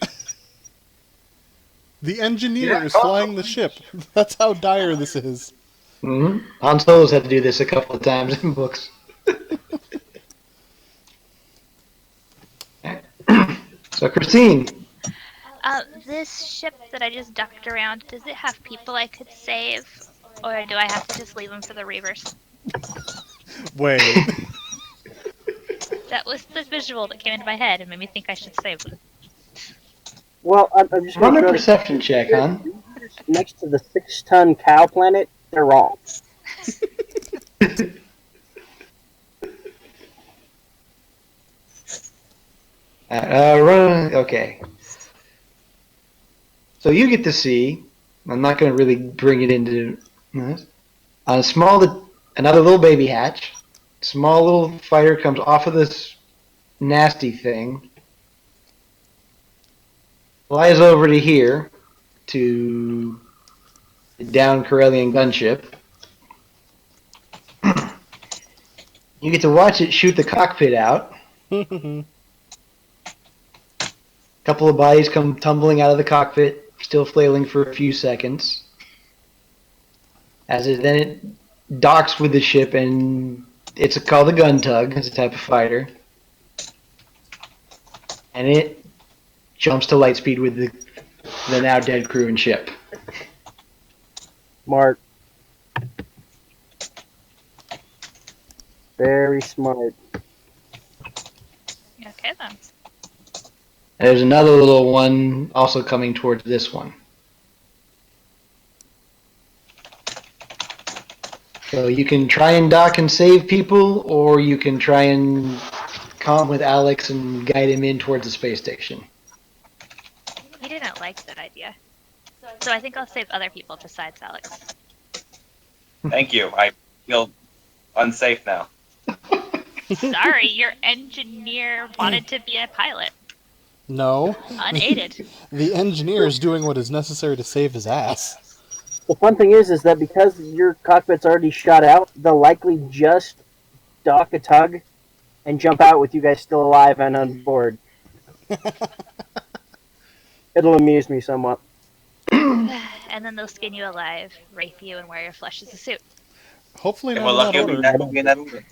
The engineer Yeah. is flying the ship. That's how dire this is. Mm-hmm. Han Solo's had to do this a couple of times in books. So, Kristine. This ship that I just ducked around, does it have people I could save? Or do I have to just leave them for the Reavers? Wait. That was the visual that came into my head and made me think I should save them. Well, I'm just Run going to a throw perception check, hon. this next to the 6-ton cow planet. They're wrong. Okay. So you get to see. I'm not going to really bring it into this. On another little baby hatch. Small little fighter comes off of this nasty thing. Flies over to here to the down Corellian gunship. You get to watch it shoot the cockpit out. Couple of bodies come tumbling out of the cockpit, still flailing for a few seconds. Then it docks with the ship, and it's called a gun tug. It's a type of fighter, and it jumps to light speed with the now dead crew and ship. Smart. Very smart. Okay then. There's another little one also coming towards this one. So you can try and dock and save people, or you can try and calm with Alex and guide him in towards the space station. He didn't like that idea. So I think I'll save other people besides Alex. Thank you. I feel unsafe now. Sorry, your engineer wanted to be a pilot. No. Unaided. The engineer is doing what is necessary to save his ass. The fun thing is that because your cockpit's already shot out, they'll likely just dock a tug and jump out with you guys still alive and on board. It'll amuse me somewhat. And then they'll skin you alive, rape you, and wear your flesh as a suit. Hopefully If not we're in lucky, that it'll be order. that movie in that movie.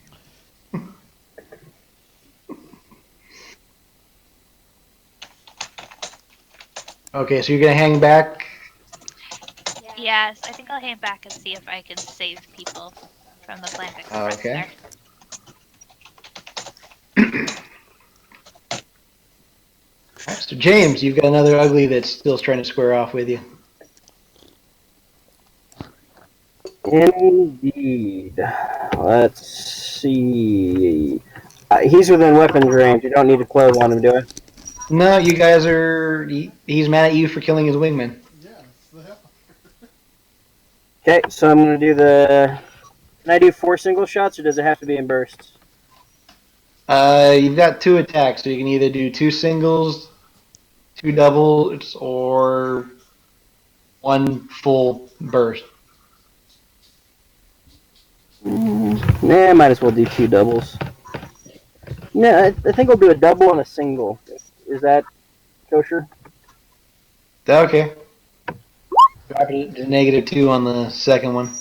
Okay, so you're gonna hang back. Yes, I think I'll hang back and see if I can save people from the Planet Express Okay. there. So James, you've got another ugly that's still trying to square off with you. Indeed. Let's see. He's within weapons range. You don't need to close on him, do I? No, you guys are. He's mad at you for killing his wingman. Okay, so I'm going to do the... Can I do 4 single shots, or does it have to be in bursts? You've got 2 attacks, so you can either do 2 singles, 2 doubles, or 1 full burst. Nah, might as well do 2 doubles. Yeah, I think I'll do a double and a single. Is that kosher? Okay. Drop it to -2 on the second one.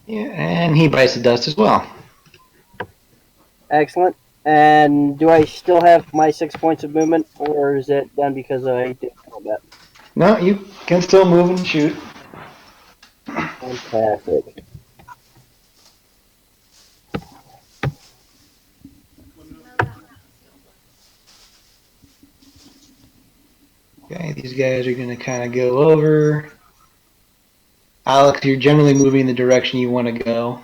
Yeah, and he bites the dust as well. Excellent. And do I still have my 6 points of movement, or is it done because I did combat? No, you can still move and shoot. Fantastic. Okay, these guys are going to kind of go over. Alex, you're generally moving in the direction you want to go.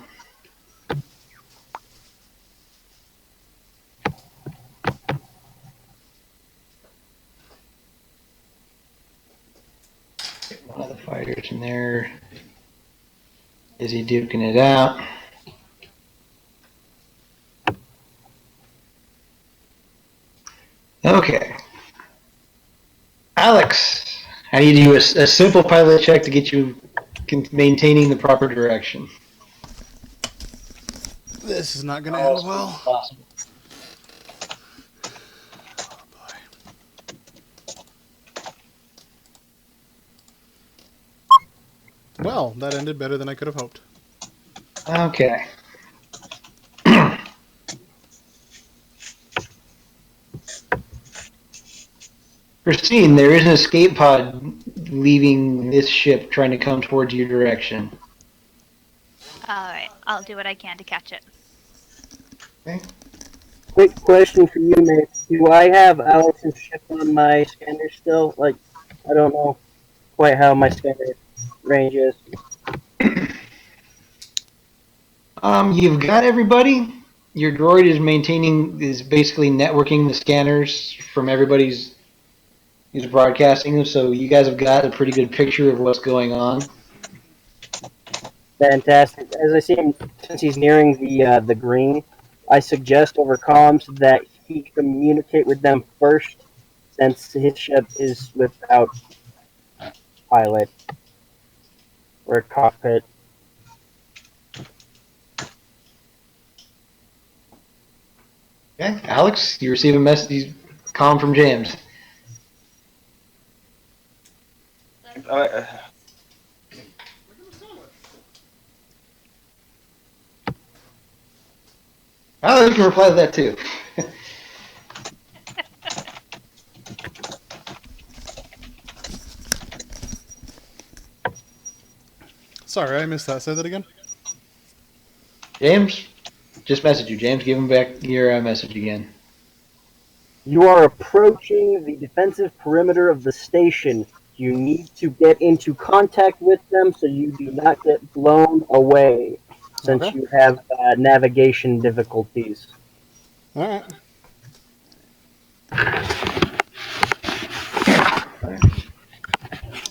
One of the Fighters in there. Is he duking it out? Okay. Alex, I need you a simple pilot check to get you maintaining the proper direction. This is not going to end well. Possible. Well, that ended better than I could have hoped. Okay. Kristine, there is an escape pod leaving this ship trying to come towards your direction. Alright, I'll do what I can to catch it. Okay. Quick question for you, Mafe. Do I have Alex's ship on my scanner still? Like, I don't know quite how my scanner range is. You've got everybody. Your droid is basically networking the scanners from everybody's. He's broadcasting them, so you guys have got a pretty good picture of what's going on. Fantastic. As I see him, since he's nearing the green, I suggest over comms that he communicate with them first, since his ship is without pilot or cockpit. Okay, Alex, you receive a message. Comm from James. Oh, you can reply to that too. Sorry, I missed that. Say that again. James, just message you. James, give him back your message again. You are approaching the defensive perimeter of the station. You need to get into contact with them so you do not get blown away, since Okay. you have navigation difficulties. All right.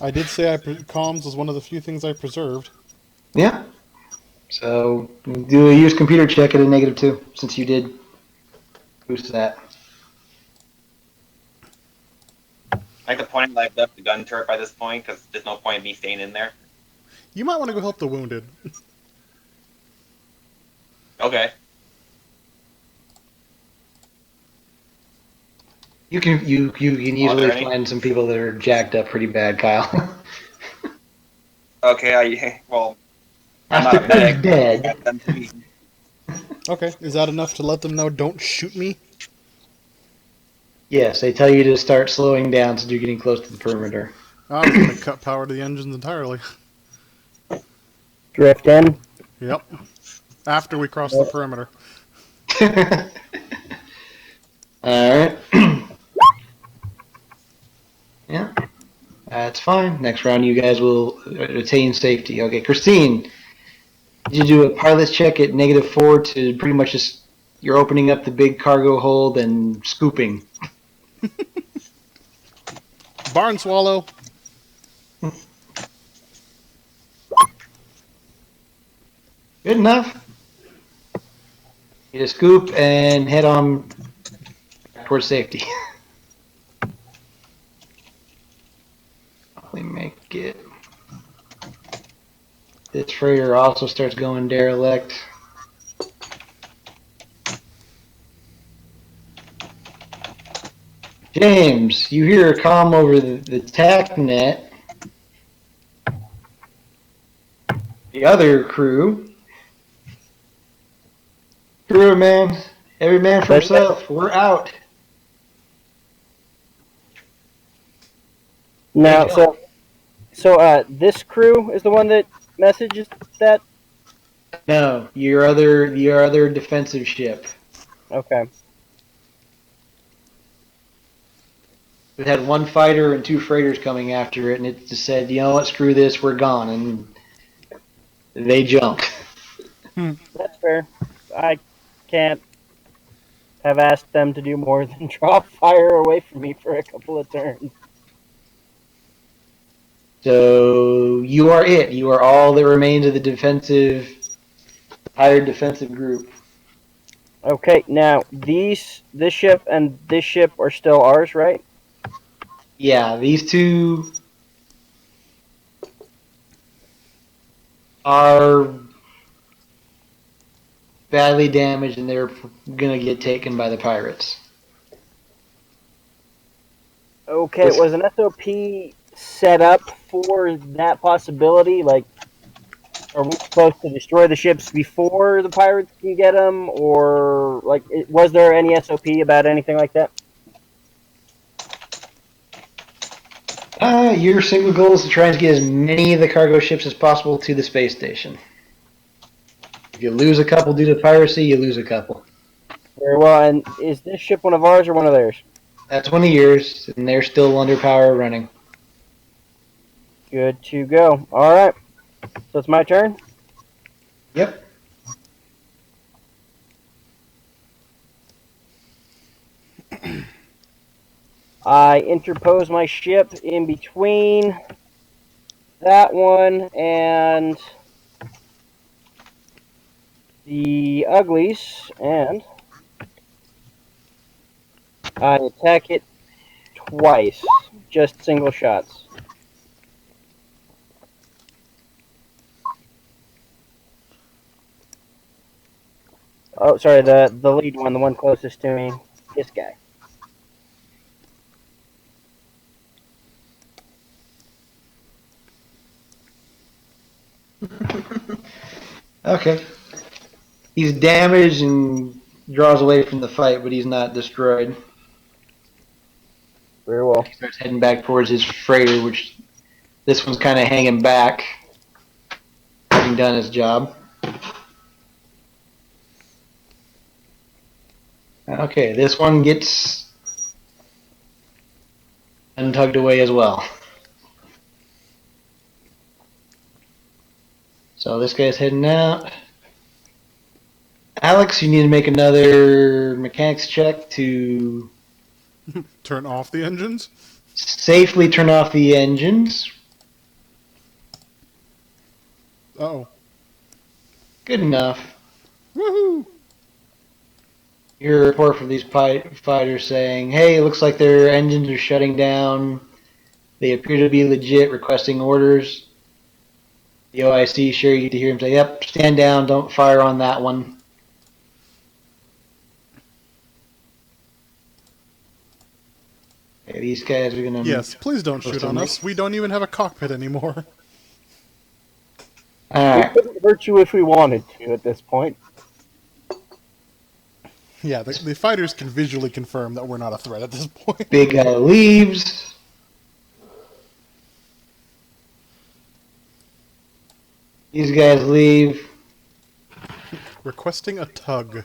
I did say comms was one of the few things I preserved. Yeah. So do a use computer check at a -2, since you did boost that. I like the point I've left the gun turret by this point because there's no point in me staying in there. You might want to go help the wounded. Okay. You can easily there any? find some people that are jacked up pretty bad, Kyle. Okay, well, I'm not After a medic. dead. Okay, is that enough to let them know don't shoot me? Yes, they tell you to start slowing down since you're getting close to the perimeter. I was going to cut power to the engines entirely. Drift in. Yep. After we cross the perimeter. Alright. Yeah. That's fine. Next round you guys will attain safety. Okay, Kristine, did you do a pilot's check at -4 to pretty much just you're opening up the big cargo hold and scooping? Barn swallow. Good enough. You just scoop and head on towards safety. Probably make it. This freighter also starts going derelict. James, you hear a comm over the TAC net. The other crew. Crew, man. Every man for himself. We're out. Now, this crew is the one that messages that? No, your other defensive ship. Okay. It had one fighter and two freighters coming after it, and it just said, you know what, screw this, we're gone. And they jumped. That's fair. I can't have asked them to do more than drop fire away from me for a couple of turns. So You are it. You are all that remains of the hired defensive group. Okay, now this ship and this ship are still ours, right? Yeah, these two are badly damaged and they're gonna get taken by the pirates. Okay, was an SOP set up for that possibility? Like, are we supposed to destroy the ships before the pirates can get them, or like, was there any SOP about anything like that? Your single goal is to try and get as many of the cargo ships as possible to the space station. If you lose a couple due to piracy, you lose a couple. Very well. And is this ship one of ours or one of theirs? That's one of yours, and they're still under power running. Good to go. All right. So it's my turn. Yep. I interpose my ship in between that one and the uglies, and I attack it twice, just single shots. Oh, sorry, the lead one, the one closest to me, this guy. Okay. He's damaged and draws away from the fight, but he's not destroyed. Very well. He starts heading back towards his freighter, which this one's kind of hanging back, having done his job. Okay, this one gets untugged away as well. So this guy's heading out. Alex, you need to make another mechanics check to Turn off the engines. safely turn off the engines. Uh-oh. Good enough. Woohoo! You hear a report from these fighters saying, hey, it looks like their engines are shutting down. They appear to be legit, requesting orders. The OIC, Sheri, you get to hear him say, yep, stand down, don't fire on that one. Okay, these guys are going to... Yes, please don't shoot on us. We don't even have a cockpit anymore. Alright. We couldn't hurt you if we wanted to at this point. Yeah, the fighters can visually confirm that we're not a threat at this point. Big guy leaves. These guys leave. Requesting a tug.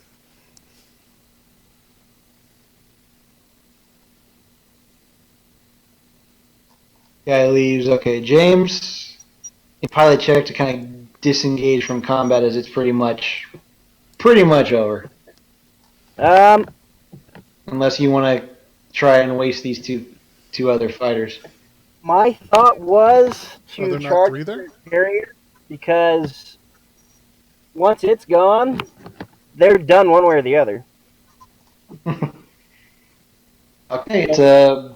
Guy leaves. Okay, James. You pilot check to kind of disengage from combat as it's pretty much over. Unless you want to try and waste these two other fighters. My thought was Are to there not charge three there? the carrier because once it's gone, they're done one way or the other. Okay, it's a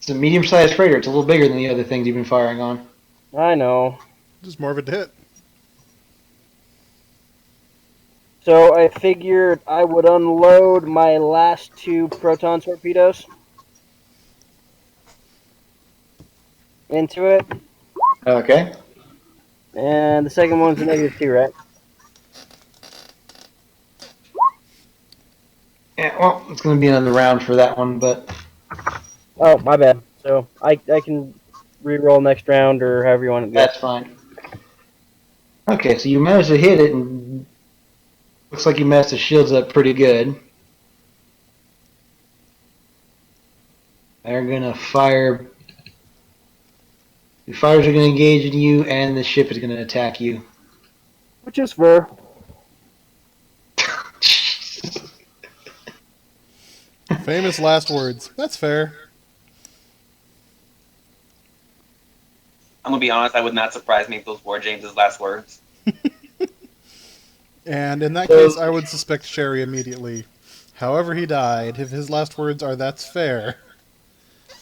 medium-sized freighter. It's a little bigger than the other things you've been firing on. I know. Just more of a hit. So I figured I would unload my last two proton torpedoes into it. Okay. And the second one's a -2, right? Yeah, well, it's going to be another round for that one, but... Oh, my bad. So I can re-roll next round or however you want to go. That's fine. Okay, so you managed to hit it, and looks like you messed the shields up pretty good. They're gonna fire. The fighters are gonna engage in you, and the ship is gonna attack you. Which is fair. Famous last words. That's fair. I'm gonna be honest. I would not surprise me if those were James's last words. And in that case, So, I would suspect Sheri immediately. However he died, if his last words are "that's fair,"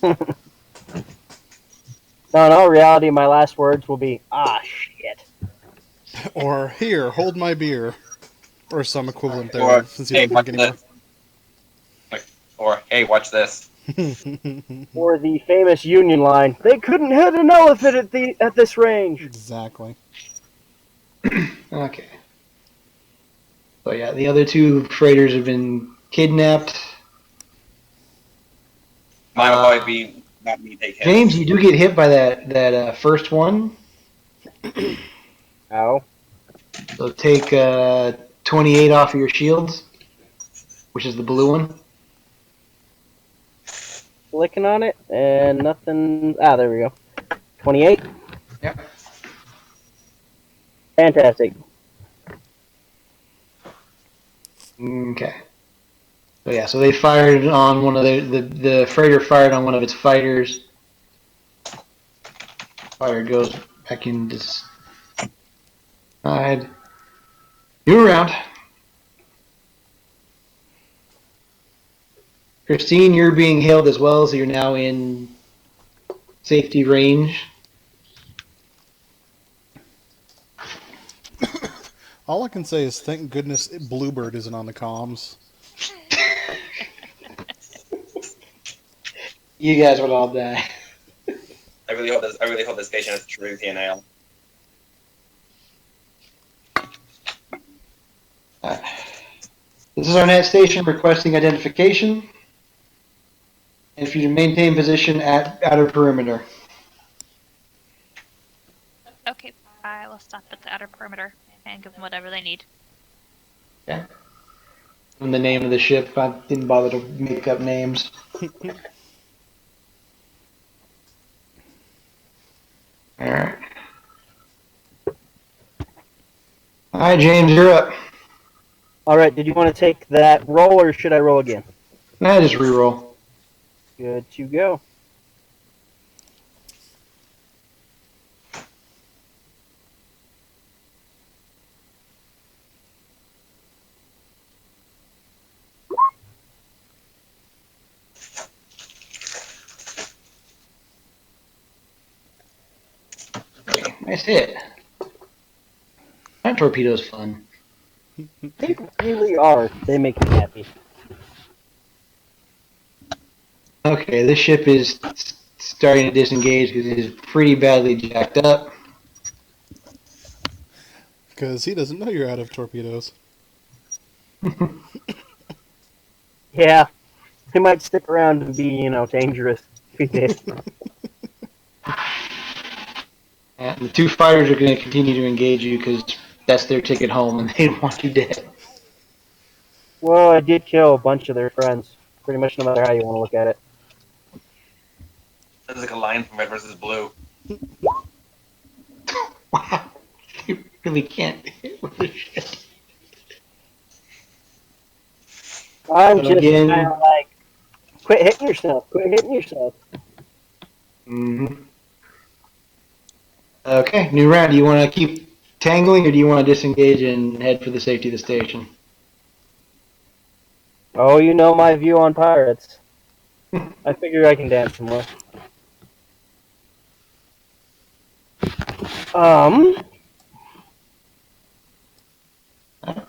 No, in all reality, my last words will be, ah, shit. or "here, hold my beer," or some equivalent Or thereof, since he hey, doesn't drink watch anymore. this. Or hey, watch this. Or the famous Union line, they couldn't hit an elephant at this range. Exactly. okay. So yeah, the other two freighters have been kidnapped. Mine will probably be not me take James, hits. you do get hit by that first one. Ow. So take 28 off of your shields, which is the blue one. Clicking on it, and nothing. Ah, there we go. 28. Yep. Fantastic. Okay. So yeah, so they fired on one of the freighter fired on one of its fighters. Fire goes back into side. New round. Kristine, you're being hailed as well, so you're now in safety range. All I can say is thank goodness Bluebird isn't on the comms. You guys would all die. I really hope this. I really hope this station has true TNL. This is our net station requesting identification. And if you maintain position at outer perimeter. Okay, I will stop at the outer perimeter and give them whatever they need. Yeah. And the name of the ship, I didn't bother to make up names. Alright. Alright, James, you're up. All right, did you want to take that roll, or should I roll again? Nah, just reroll. Good to go. Nice hit. That torpedo's fun. They really are. They make me happy. Okay, this ship is starting to disengage because it is pretty badly jacked up. Because he doesn't know you're out of torpedoes. Yeah, they might stick around and be, dangerous if he did. And the two fighters are going to continue to engage you because that's their ticket home and they want you dead. Well, I did kill a bunch of their friends. Pretty much no matter how you want to look at it. This is like a line from Red versus Blue. Wow. You really can't hit with this shit. I'm But just again- kind of like, quit hitting yourself. Quit hitting yourself. Mm-hmm. Okay, new round. Do you want to keep tangling or do you want to disengage and head for the safety of the station? Oh, you know my view on pirates. I figure I can dance some more.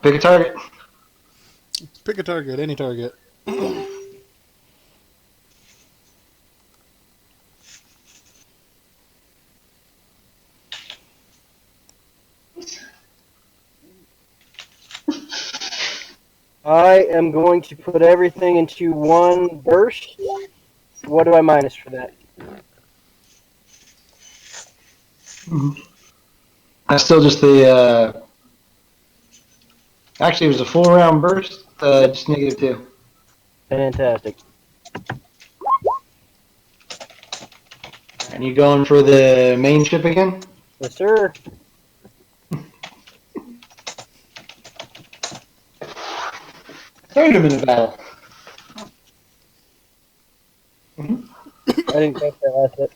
Pick a target. Pick a target, any target. I am going to put everything into one burst. What do I minus for that? That's still just the. Actually, it was a full round burst. Just -2. Fantastic. And you going for the main ship again? Yes, sir. Third him in the battle. I didn't catch that last hit.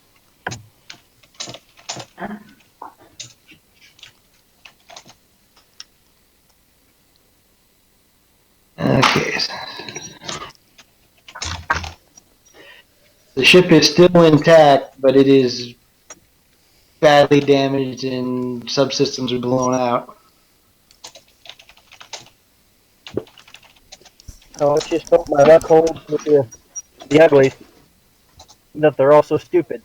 guys. The ship is still intact, but it is badly damaged and subsystems are blown out. Oh, let's just hope my luck holds with the uglies. That they're also stupid.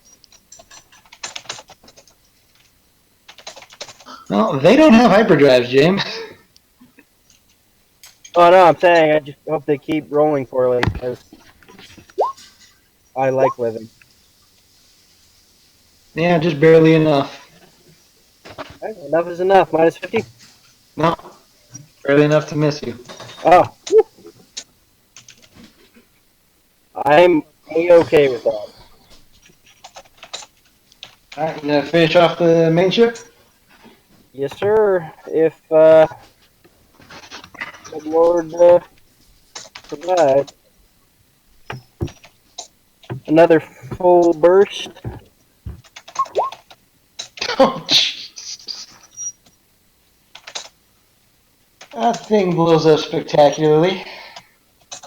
Well, they don't have hyperdrives, James. Oh no, I'm saying I just hope they keep rolling poorly because I like living. Yeah, just barely enough. Right, enough is enough. Minus 50. No, barely enough to miss you. Oh, I'm a-okay with that. Alright, you gonna finish off the main ship? Yes, sir. If the Lord provides another full burst. Oh, jeez. That thing blows up spectacularly.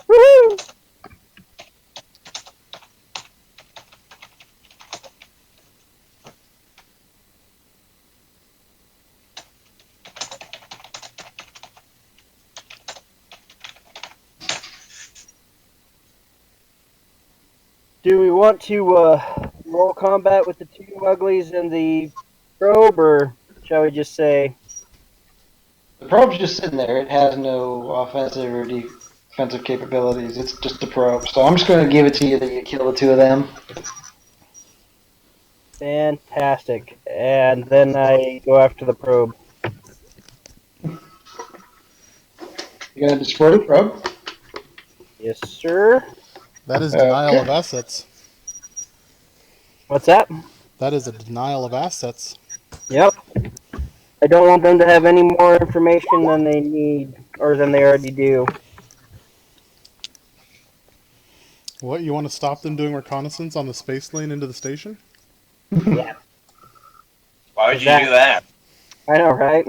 Woohoo! Do we want to roll combat with the two uglies and the probe, or shall we just say, The probe's just sitting there. It has no offensive or defensive capabilities. It's just a probe. So I'm just going to give it to you that you kill the two of them. fantastic? And then I go after the probe. You going to destroy the probe? Yes, sir. That is denial Okay. of assets. What's that? That is a denial of assets. Yep. I don't want them to have any more information than they need, or than they already do. What, you want to stop them doing reconnaissance on the space lane into the station? Yeah. Why would you do that? I know, right?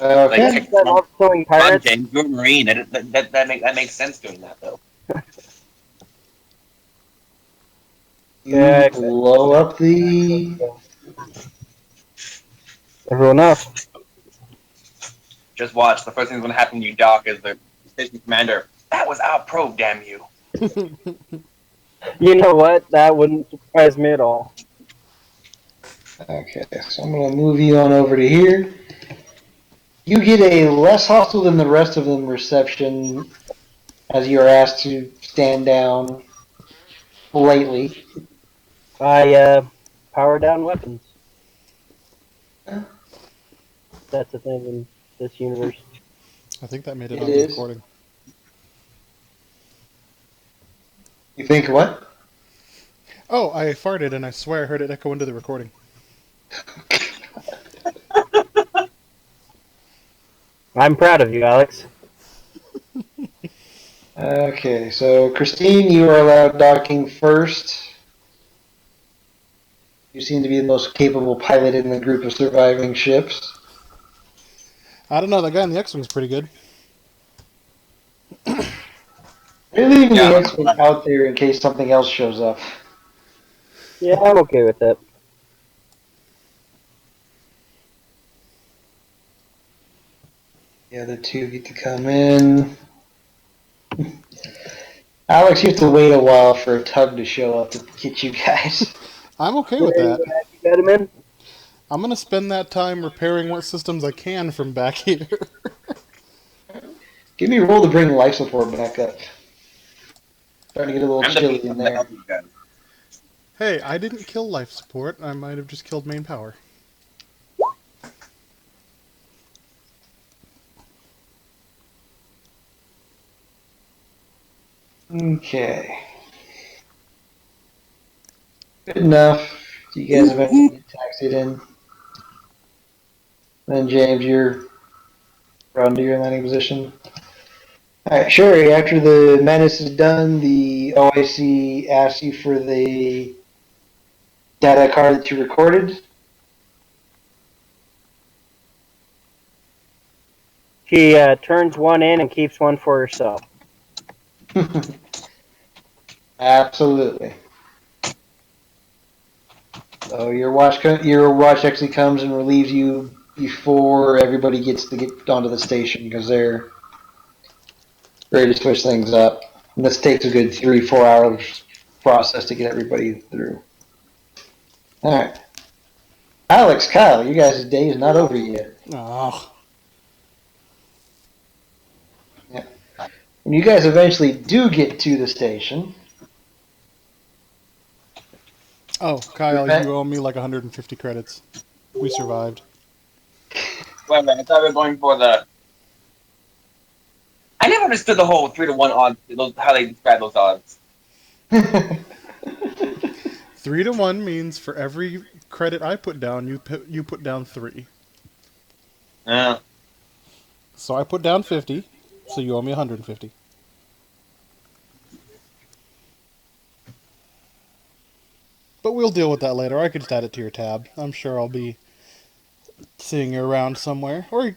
Like, Okay. I love killing come on, pirates. James, you're a Marine. That makes sense doing that, though. You Yeah, blow up the. everyone else. Just watch. The first thing that's going to happen to you, Doc, is the station commander. That was our probe, damn you. You know what? That wouldn't surprise me at all. Okay, so I'm going to move you on over to here. You get a less hostile than the rest of them reception as you are asked to stand down politely. I power down weapons. That's a thing in this universe. I think that made it It on the is. recording. You think what? Oh, I farted and I swear I heard it echo into the recording. I'm proud of you, Alex. Okay, so Kristine, you are allowed docking first. You seem to be the most capable pilot in the group of surviving ships. I don't know, that guy in the X-Wing's pretty good. You're leaving Yeah, the X-Wing out there in case something else shows up. Yeah, I'm okay with that. The other two get to come in. Alex, you have to wait a while for a tug to show up to get you guys. I'm okay with Sherry, that. you got him in? I'm gonna spend that time repairing what systems I can from back here. Give me a roll to bring life support back up. Starting to get a little I'm the chilly beast in to there. help you guys. Hey, I didn't kill life support. I might have just killed main power. Okay. Good enough. You guys eventually get taxied in. Then James, you're run to your landing position. Alright, Sheri, after the menace is done, the OIC asks you for the data card that you recorded. She turns one in and keeps one for herself. Absolutely. So your watch actually comes and relieves you before everybody gets to get onto the station because they're ready to switch things up. And this takes a good 3-4 hours process to get everybody through. All right, Alex, Kyle, you guys' day is not over yet. Oh. Yeah. When you guys eventually do get to the station, Oh, Kyle, you owe me like 150 credits. We survived. Wait a minute, I thought we were going for the. I never understood the whole 3-to-1 odds. How they describe those odds. 3 to 1 means for every credit I put down, you put down 3. Yeah. So I put down 50, so you owe me 150. But we'll deal with that later. I could just add it to your tab. I'm sure I'll be seeing you around somewhere. Or,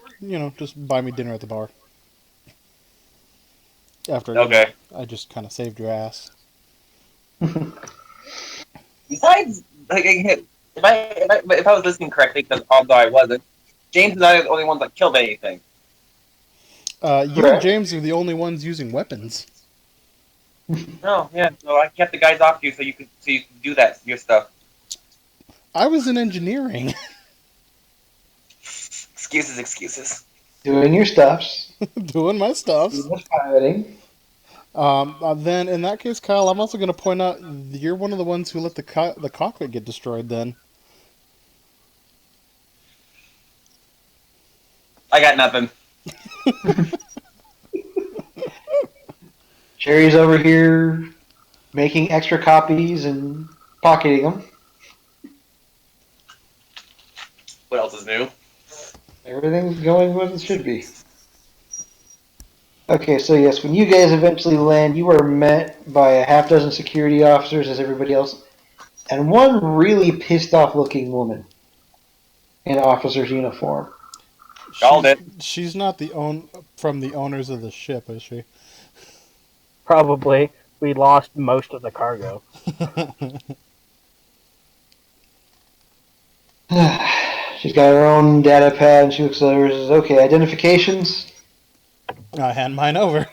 just buy me dinner at the bar. After, Okay. I just kind of saved your ass. Besides, like, if I was listening correctly, because although I wasn't, James and I are the only ones that killed anything. You and James are the only ones using weapons. Oh yeah, so I kept the guys off you so you could do that your stuff. I was in engineering. Excuses. doing your stuffs, Doing my stuff. doing the piloting. Then, in that case, Kyle, I'm also going to point out you're one of the ones who let the cockpit get destroyed. Then I got nothing. Sheri's over here making extra copies and pocketing them. What else is new? Everything's going as it should be. Okay, so yes, when you guys eventually land, you are met by a half dozen security officers as everybody else, and one really pissed off looking woman in an officer's uniform. Called it. She's not from the owners of the ship, is she? Probably. We lost most of the cargo. She's got her own data pad, and she looks at her and says, okay, identifications? I hand mine over.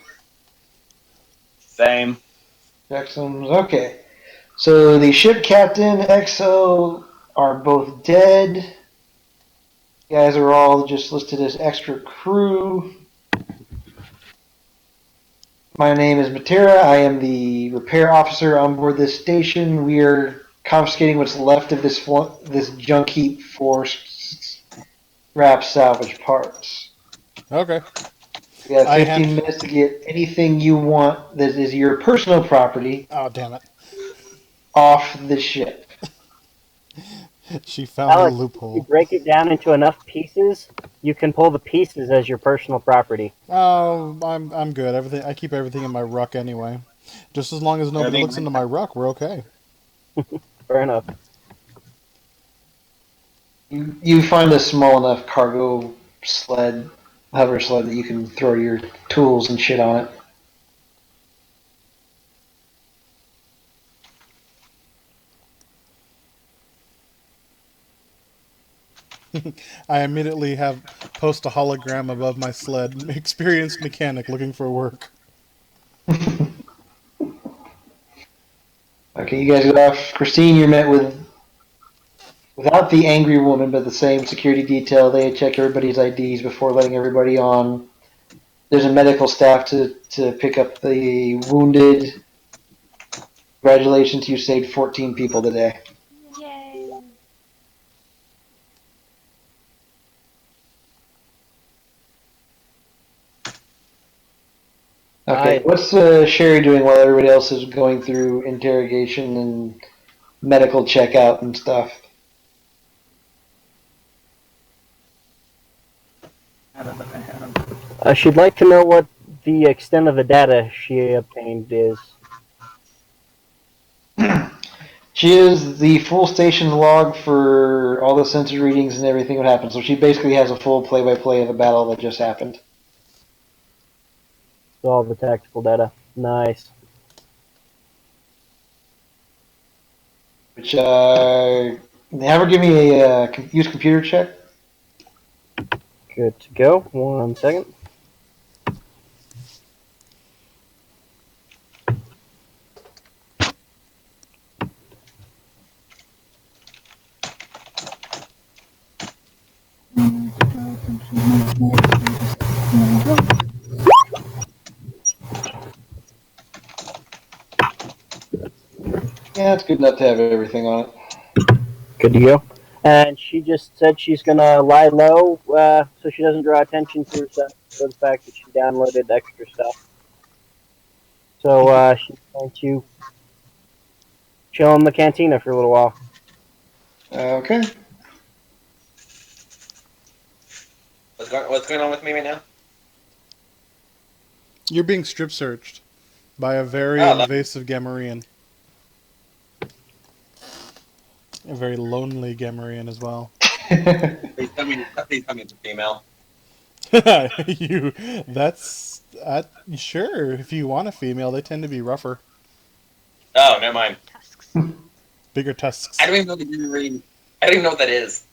Same. Jackson's, okay. So the ship captain, XO, are both dead. You guys are all just listed as extra crew. My name is Matera. I am the repair officer on board this station. We are confiscating what's left of this junk heap for scrap salvage parts. Okay. You have 15 minutes to get anything you want that is your personal property. Oh, damn it. Off the ship. She found Alex, a loophole. if you break it down into enough pieces, you can pull the pieces as your personal property. Oh, I'm good. I keep everything in my ruck anyway. Just as long as nobody looks into my ruck, we're okay. Fair enough. You find a small enough cargo hover sled that you can throw your tools and shit on it. I immediately post a hologram above my sled. Experienced mechanic looking for work. Okay, you guys get off. Kristine, you're met without the angry woman, but the same security detail. They check everybody's IDs before letting everybody on. There's a medical staff to pick up the wounded. Congratulations, you saved 14 people today. Yay. Okay, what's Sheri doing while everybody else is going through interrogation and medical checkout and stuff? She'd like to know what the extent of the data she obtained is. She is the full station log for all the sensor readings and everything that happened. So she basically has a full play-by-play of the battle that just happened. All the tactical data. Nice. Which, have her give me a use computer check. Good to go. 1 second. Yeah, it's good enough to have everything on it. Good to go. And she just said she's gonna lie low, so she doesn't draw attention to herself for the fact that she downloaded extra stuff. So she's going to chill in the cantina for a little while. Okay. What's going on with me right now? You're being strip searched by a very Oh, invasive Gamorrean. A very lonely Gamorrean as well. please tell me it's a female. you, that's, sure, if you want a female, they tend to be rougher. Oh, never mind. Tusks. Bigger I tusks. don't even know the I don't even know what that is.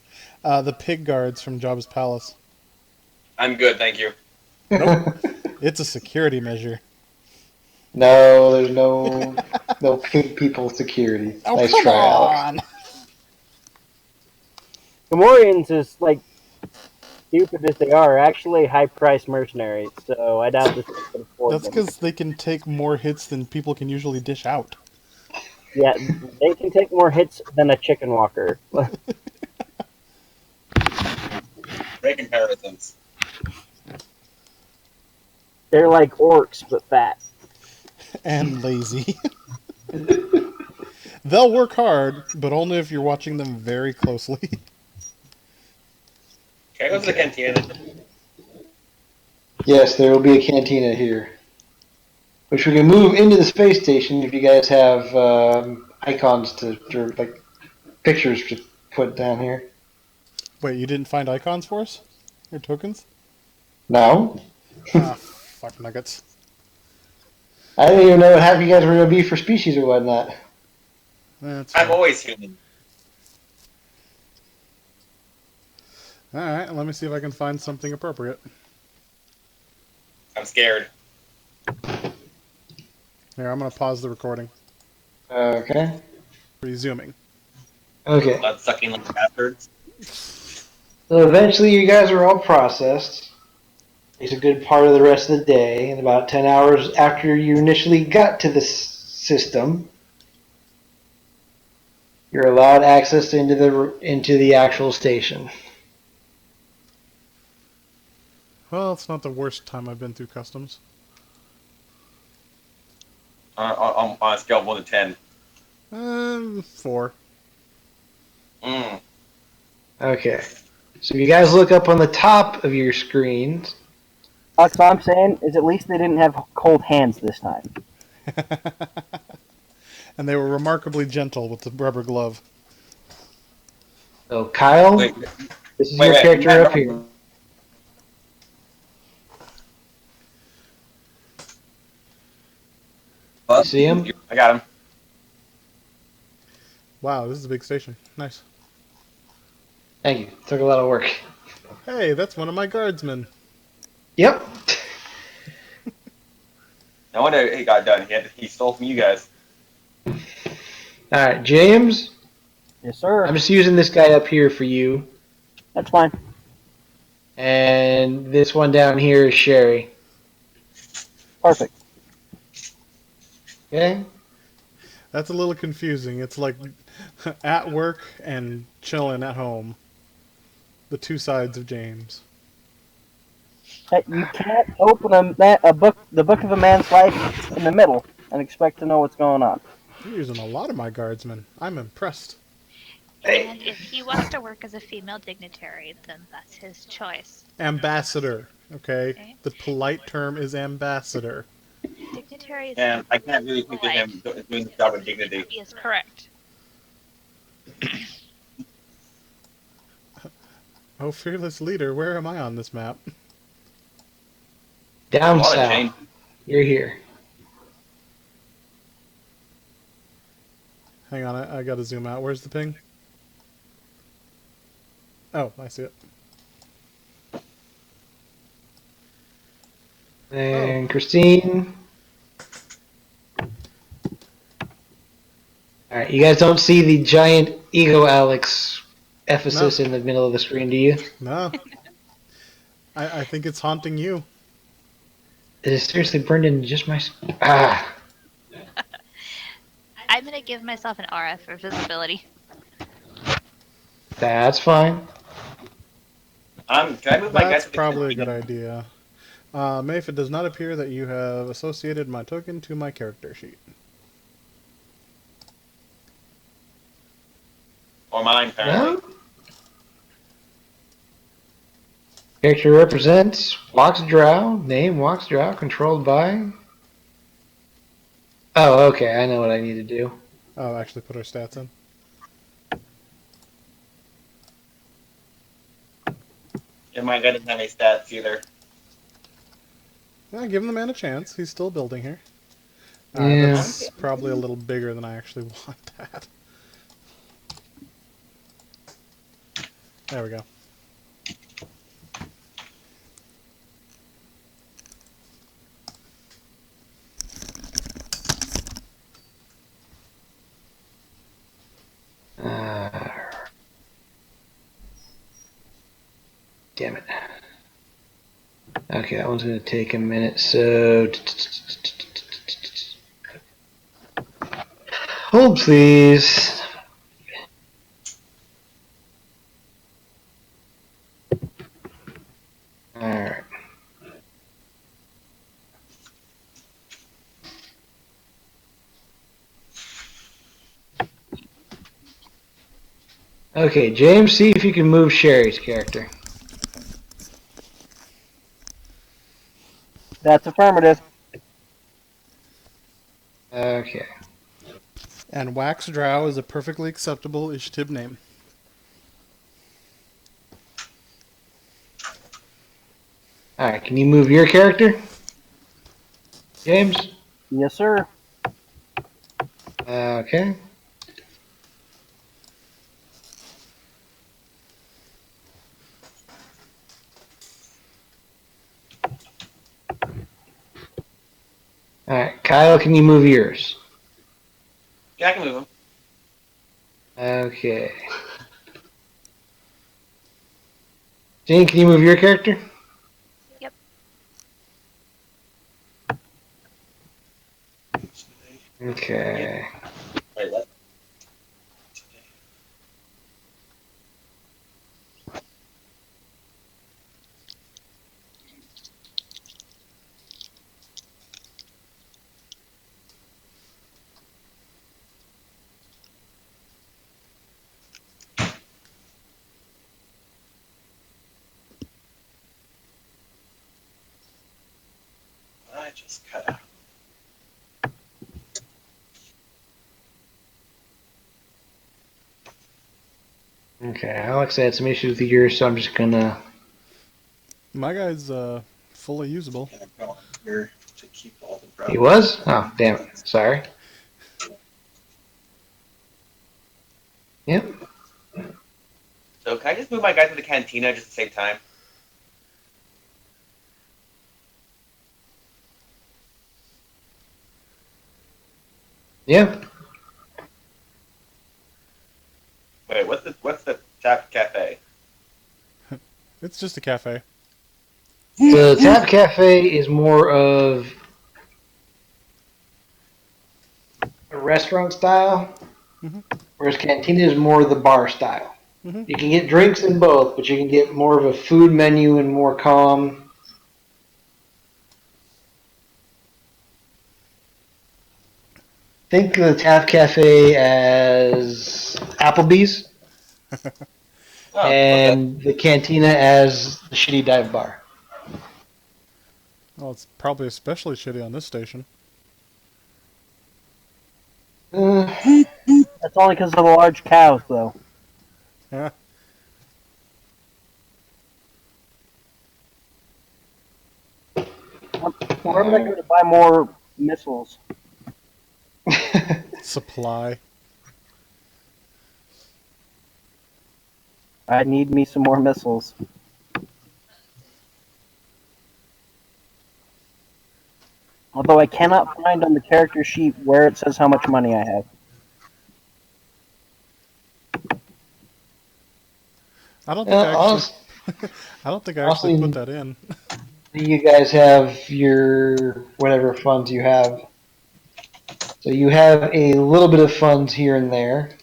The pig guards from Jabba's palace. I'm good, thank you. Nope. It's a security measure. No, there's no pig people security. Oh, Nice come try, Alex. on! Gamorreans, as like stupid as they are actually high-priced mercenaries. So I doubt this could afford That's them. because they can take more hits than people can usually dish out. Yeah, they can take more hits than a chicken walker. Great comparisons. They're like orcs but fat. And lazy. They'll work hard, but only if you're watching them very closely. Can I go to the cantina? Yes, there will be a cantina here. Which we can move into the space station if you guys have icons or like pictures to put down here. Wait, you didn't find icons for us? Or tokens? No? Ah, fuck nuggets. I didn't even know what half you guys were going to be for species or whatnot. That's I'm fine. always human. Alright, let me see if I can find something appropriate. I'm scared. Here, I'm gonna pause the recording. Okay. Resuming. Okay. Blood sucking like bastards. So eventually you guys are all processed. It's a good part of the rest of the day, and about 10 hours after you initially got to the system, you're allowed access into the actual station. Well, it's not the worst time I've been through customs. On a scale of 1 to 10. 4. Mm. Okay. So if you guys look up on the top of your screens, All I'm saying is at least they didn't have cold hands this time. And they were remarkably gentle with the rubber glove. so Kyle, Wait, this is your character up here. You see him? I got him. Wow, this is a big station. Nice. Thank you. Took a lot of work. Hey, that's one of my guardsmen. Yep. No wonder he got done. He stole from you guys. All right, James. Yes, sir. I'm just using this guy up here for you, That's fine. and this one down here is Sheri. Perfect. Okay. That's a little confusing. It's like at work and chilling at home. The two sides of James. Hey, you can't open the book of a man's life in the middle and expect to know what's going on. You're using a lot of my guardsmen. I'm impressed. And if he wants to work as a female dignitary, then that's his choice. Ambassador, okay? Okay. The polite term is ambassador. Dignitary is And I can't really picture him doing the job with dignity. He is correct. Oh, fearless leader, where am I on this map? Down A lot of south. change. You're here. Hang on, I gotta zoom out. Where's the ping? Oh, I see it. And Kristine. Alright, you guys don't see the giant Ego Alex emphasis No, in the middle of the screen, do you? no. I think it's haunting you. It is seriously burned into just my. Ah! I'm gonna give myself an aura for visibility. That's fine. Can I move my guy That's to the probably a good cantina? idea. Mafe, it does not appear that you have associated my token to my character sheet. Or mine, apparently. No? Character represents Walks Drow. Name Walks Drow. Controlled by. Oh, okay. I know what I need to do. Oh, actually put our stats in. And my guy doesn't have any stats either. Yeah, give the man a chance. He's still building here. Alright, Yeah. that's probably a little bigger than I actually want that. There we go. Damn it. Okay, that one's going to take a minute, so. Hold, please. Alright. Okay, James, see if you can move Sheri's character. That's affirmative. Okay. And Wax Drow is a perfectly acceptable Ishtib name. Alright, can you move your character? James? Yes, sir. Okay. Alright, Kyle, can you move yours? Yeah, I can move him. Okay. Jane, can you move your character? Yep. Okay. Wait, what? I just cut out. Okay, Alex had some issues with yours, so I'm just gonna. My guy's fully usable. And I'm going here to keep all the He was? Oh, damn it. Sorry. Yep. So can I just move my guy to the cantina just to save time? Yep. Wait, what's the tap cafe? It's just a cafe. The Tap Cafe is more of a restaurant style, Mhm. whereas Cantina is more the bar style. Mhm. You can get drinks in both, but you can get more of a food menu and more calm. Think of the Tap Cafe as Applebee's Oh, okay. and the Cantina as the shitty dive bar. Well, it's probably especially shitty on this station. Uh, That's only because of the large cows, though. Yeah. Where would I go to buy more missiles? Supply. I need me some more missiles. Although I cannot find on the character sheet where it says how much money I have. I don't think I actually. honest, I don't think I actually put honestly, that in. you guys have your whatever funds you have. So you have a little bit of funds here and there,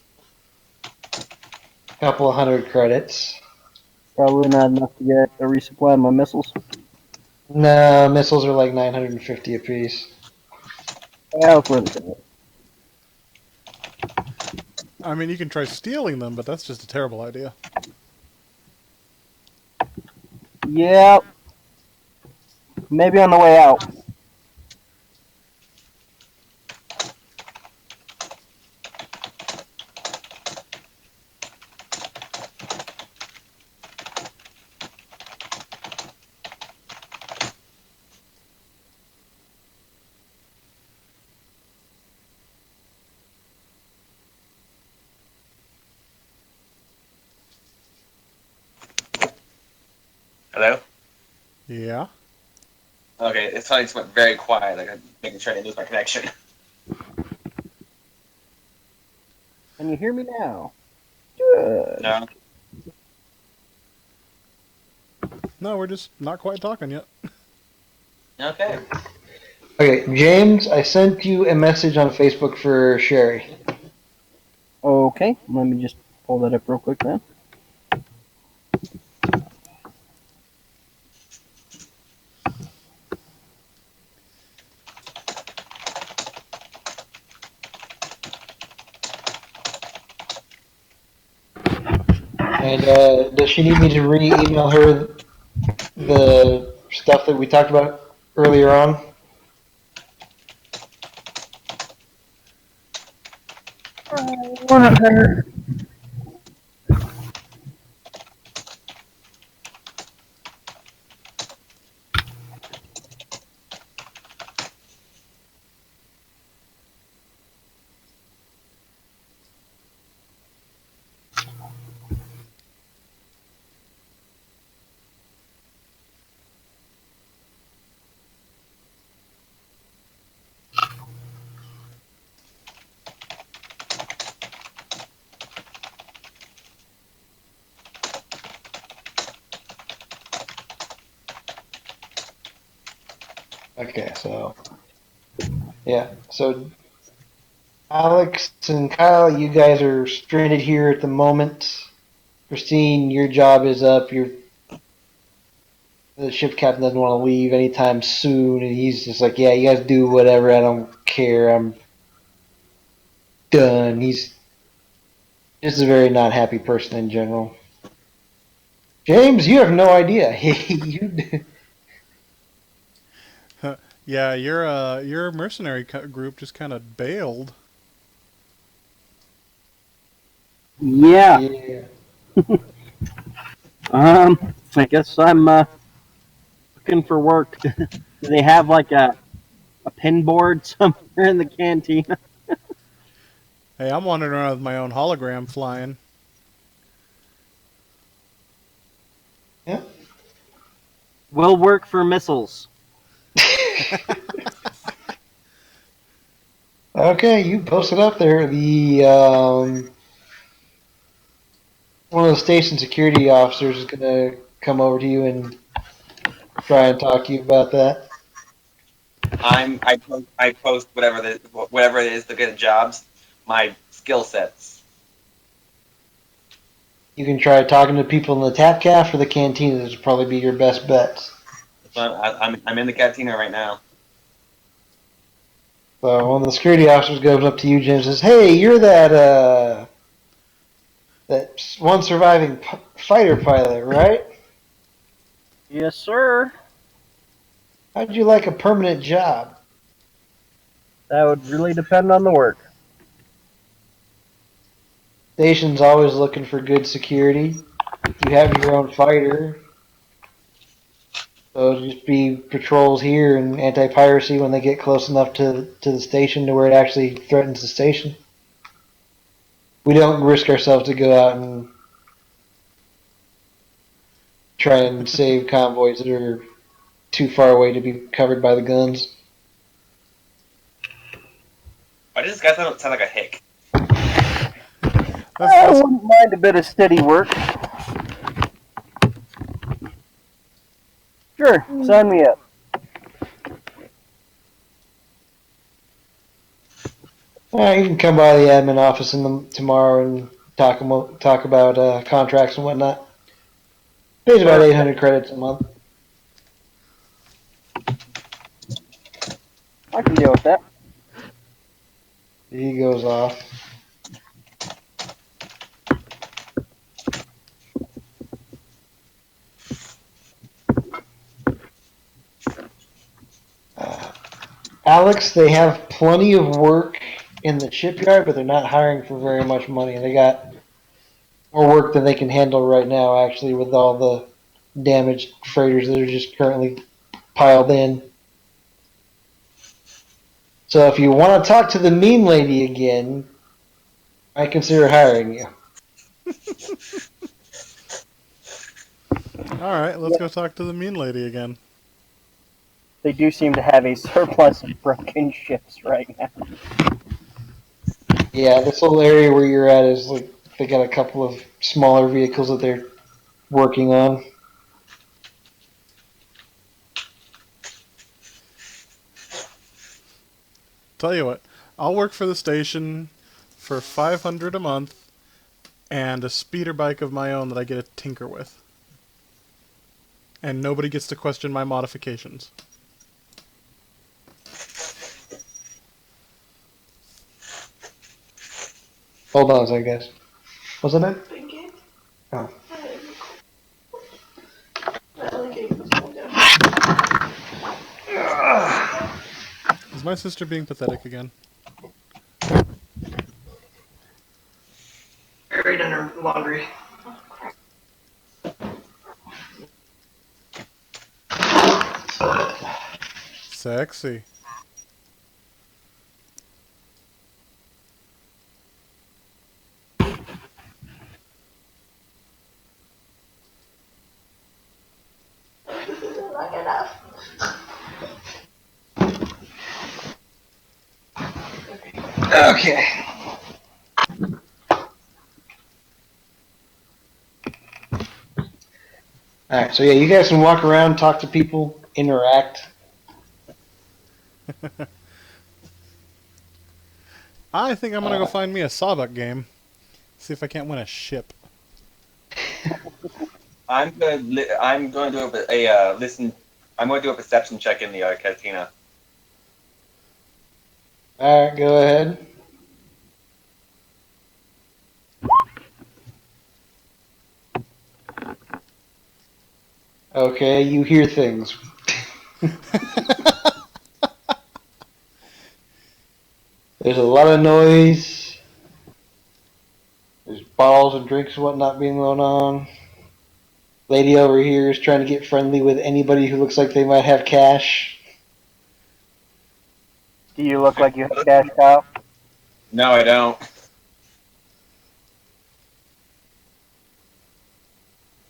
a couple of hundred credits. Probably not enough to get a resupply of my missiles. No, missiles are like 950 apiece. Yeah, it's worth it. I mean, you can try stealing them, but that's just a terrible idea. Yeah, maybe on the way out. Hello? Yeah. Okay, it suddenly just went very quiet, like I'm making sure I didn't lose my connection. Can you hear me now? Good. No? No, we're just not quite talking yet. Okay. Okay, James, I sent you a message on Facebook for Sheri. Okay, let me just pull that up real quick then. And does she need me to re-email her the stuff that we talked about earlier on? Okay, so yeah, so Alex and Kyle, you guys are stranded here at the moment. Kristine, your job is up. The ship captain doesn't want to leave anytime soon, and he's just like, "Yeah, you guys do whatever. I don't care. I'm done." He's just a very not happy person in general. James, you have no idea. you Yeah, your mercenary group just kind of bailed. Yeah. yeah. I guess I'm looking for work. Do they have like a pin board somewhere in the canteen? Hey, I'm wandering around with my own hologram flying. Yeah. Will work for missiles. Okay, you posted up there. The one of the station security officers is gonna come over to you and try and talk to you about that. I post whatever it is to get jobs, my skill sets. You can try talking to people in the tap caf or the canteen. This would probably be your best bet. So I'm in the cantina right now. So one of the security officers goes up to you, Jim, and says, "Hey, you're that one surviving fighter pilot, right? Yes, sir. How'd you like a permanent job?" That would really depend on the work. Station's always looking for good security. You have your own fighter. So it'll just be patrols here and anti-piracy when they get close enough to the station to where it actually threatens the station. We don't risk ourselves to go out and try and save convoys that are too far away to be covered by the guns. Why does this guy sound like a hick? I wouldn't mind a bit of steady work. Sure, sign me up. You can come by the admin office tomorrow and talk about contracts and whatnot. Pays about 800 credits a month. I can deal with that. He goes off. Alex, they have plenty of work in the shipyard, but they're not hiring for very much money. They got more work than they can handle right now, actually, with all the damaged freighters that are just currently piled in. So if you want to talk to the mean lady again, I consider hiring you. Alright, let's go talk to the mean lady again. They do seem to have a surplus of broken ships right now. Yeah, this whole area where you're at is like they got a couple of smaller vehicles that they're working on. Tell you what, I'll work for the station for 500 a month and a speeder bike of my own that I get to tinker with. And nobody gets to question my modifications. Hold on a second, guys. What's that? Oh. Is my sister being pathetic again? Buried under laundry. Sexy. Okay. Alright, so yeah, you guys can walk around, talk to people, interact. I think I'm gonna go find me a Sawbuck game. See if I can't win a ship. I'm going to do a listen. I'm going to do a perception check in the cantina. Alright, go ahead. Okay, you hear things. There's a lot of noise. There's bottles and drinks and whatnot being going on. Lady over here is trying to get friendly with anybody who looks like they might have cash. Do you look like you have cash, Kyle? No, I don't.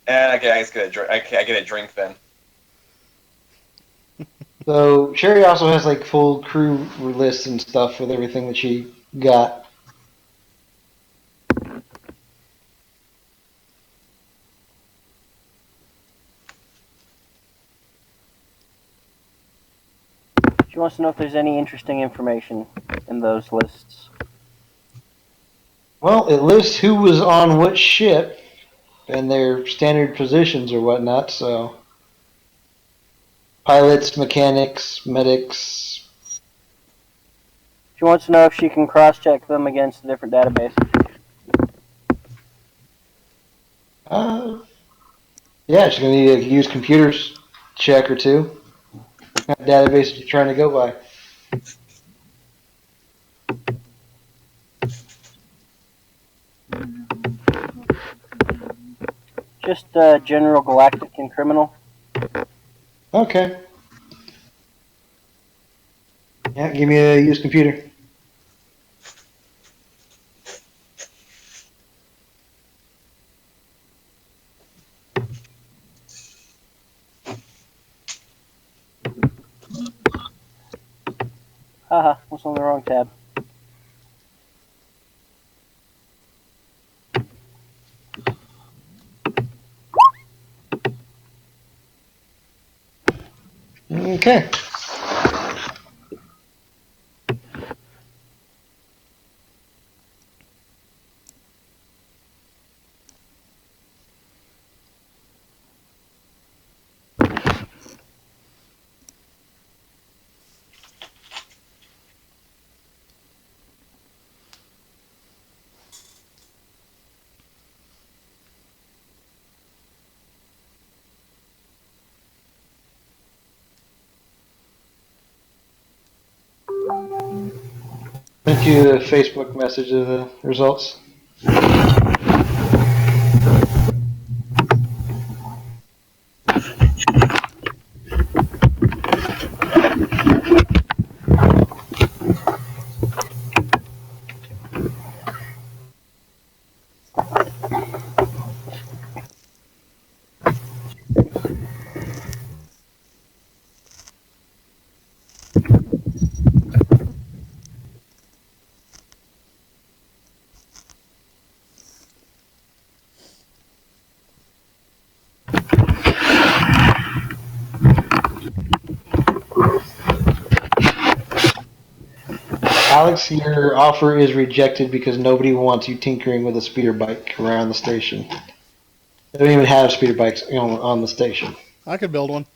And I just get a drink. I get a drink then. So Sheri also has like full crew lists and stuff with everything that she got. She wants to know if there's any interesting information in those lists. Well, it lists who was on what ship and their standard positions or whatnot, so pilots, mechanics, medics. She wants to know if she can cross-check them against a different database. Yeah, she's gonna need to use computers check or two. What kind of database are you trying to go by? Just general galactic and criminal. Okay. Yeah, give me a used computer. Haha, was on the wrong tab. Okay. Sent you a Facebook message of the results. Alex, your offer is rejected because nobody wants you tinkering with a speeder bike around the station. They don't even have speeder bikes on the station. I could build one.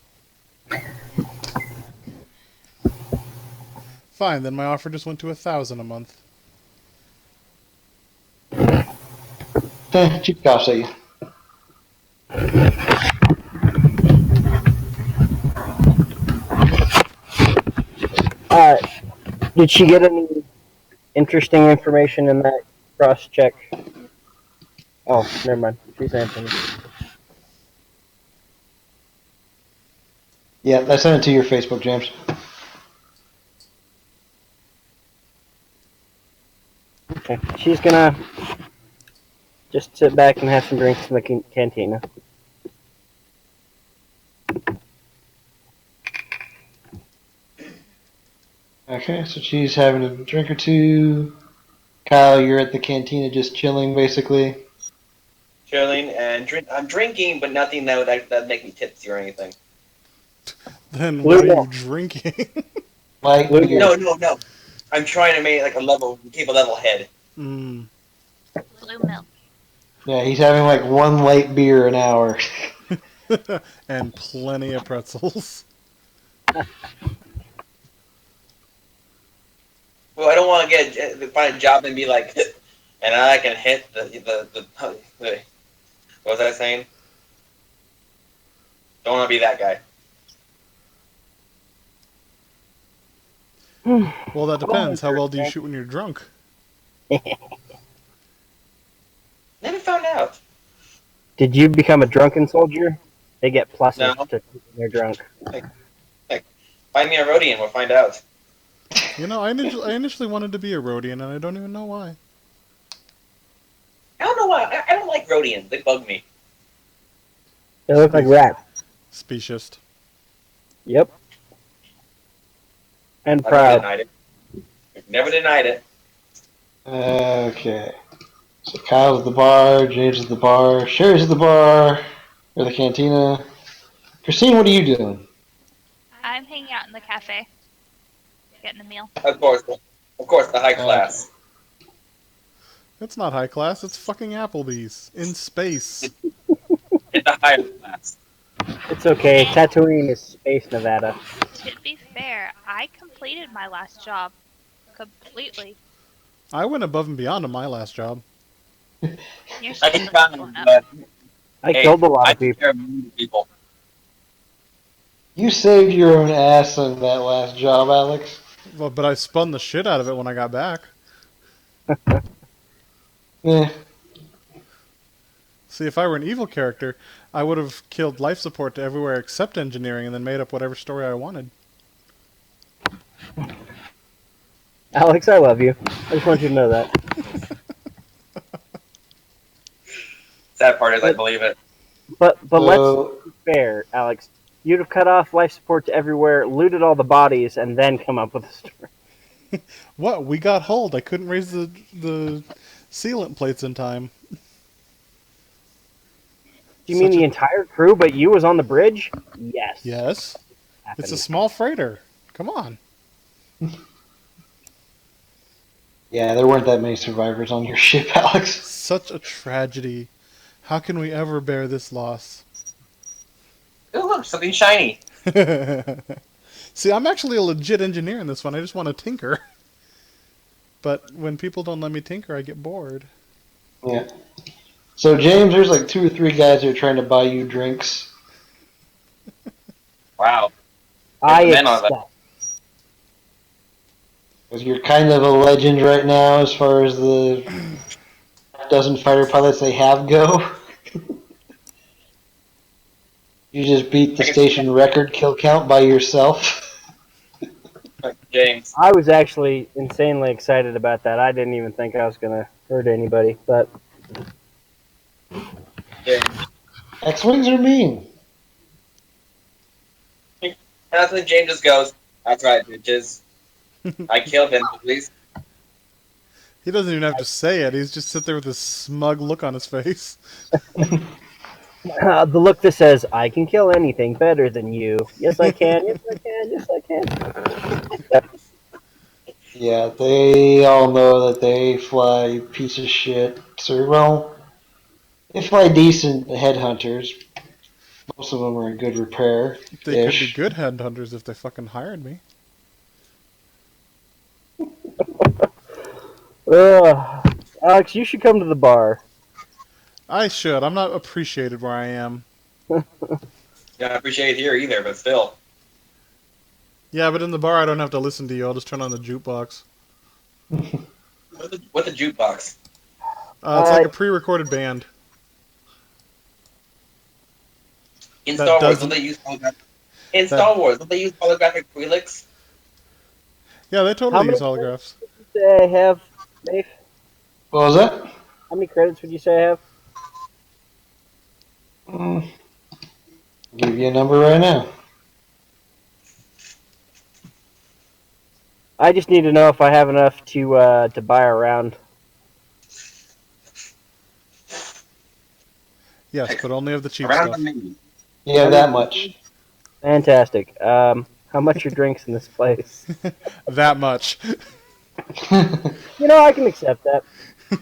Fine, then my offer just went to 1,000 a month. Cheap cops at you. Did she get any interesting information in that cross check? Oh, never mind. She's answering. Yeah, I sent it to your Facebook, James. Okay. She's gonna just sit back and have some drinks in the cantina. Okay, so she's having a drink or two. Kyle, you're at the cantina just chilling, basically. Chilling and I'm drinking, but nothing that make me tipsy or anything. Then Blue what are you milk. drinking? Light Blue beer. No. I'm trying to make like keep a level head. Mmm. Blue milk. Yeah, he's having like one light beer an hour. And plenty of pretzels. Well, I don't want to find a job and be like, and I can hit the what was I saying? Don't want to be that guy. Well, that depends. How well do you shoot when you're drunk? Never found out. Did you become a drunken soldier? They get pluses No. to when they're drunk. Find me a Rhodian, we'll find out. You know, I initially wanted to be a Rhodian, and I don't even know why. I don't know why. I don't like Rhodians. They bug me. They look like rats. Speciest. Yep. And I never proud. denied it. Never denied it. Okay. So Kyle's at the bar, James is at the bar, Sheri's at the bar, or the cantina. Kristine, what are you doing? I'm hanging out in the cafe, getting a meal. Of course, the high class. It's not high class, it's fucking Applebee's. In space. It's the higher class. It's okay. Tatooine is Space Nevada. To be fair, I completed my last job completely. I went above and beyond on my last job. You're I still found going up. but I hey, killed a lot I of take people. care of many people. You saved your own ass on that last job, Alex. Well, but I spun the shit out of it when I got back. Yeah. See, if I were an evil character, I would have killed life support to everywhere except engineering and then made up whatever story I wanted. Alex, I love you. I just want you to know that. Sad part is I But believe it. but let's So be fair, Alex. You'd have cut off life support to everywhere, looted all the bodies, and then come up with a story. What? We got hulled. I couldn't raise the sealant plates in time. Do you mean Such the a entire crew, but you was on the bridge? Yes. yes. It's a Happened. small freighter. Come on. yeah, there weren't that many survivors on your ship, Alex. Such a tragedy. How can we ever bear this loss? Oh, look, something shiny. See, I'm actually a legit engineer in this one. I just want to tinker. But when people don't let me tinker, I get bored. Yeah. So James, there's like 2 or 3 guys that are trying to buy you drinks. Wow. I Get the men on that. accept. 'Cause you're kind of a legend right now as far as the dozen fighter pilots they have go. You just beat the I can station record kill count by yourself. James. I was actually insanely excited about that. I didn't even think I was gonna hurt anybody, but James. X-wings are mean. And that's when James just goes, that's right, bitches. I killed him, at least. He doesn't even have to say it. He's just sit there with this smug look on his face. the look that says, "I can kill anything better than you." Yes, I can. Yes, I can. Yes, I can. Yeah, they all know that they fly piece of shit. So, well, they fly decent headhunters. Most of them are in good repair They could be ish. good headhunters if they fucking hired me. Alex, you should come to the bar. I should. I'm not appreciated where I am. Yeah, I appreciate it here either, but still. Yeah, but in the bar I don't have to listen to you. I'll just turn on the jukebox. What's a jukebox? It's like a pre-recorded band. In That Star Wars, doesn't- don't they use holographic? In that- Star Wars, don't they use holographic relics? Yeah, they How totally many use holographs. Would you say I have, Mafe? What was that? How many credits would you say I have? I'll give you a number right now. I just need to know if I have enough to buy a round. Yes, but only of the cheap Around stuff. the menu. Yeah, that much. Fantastic. How much are drinks in this place? That much. You know, I can accept that.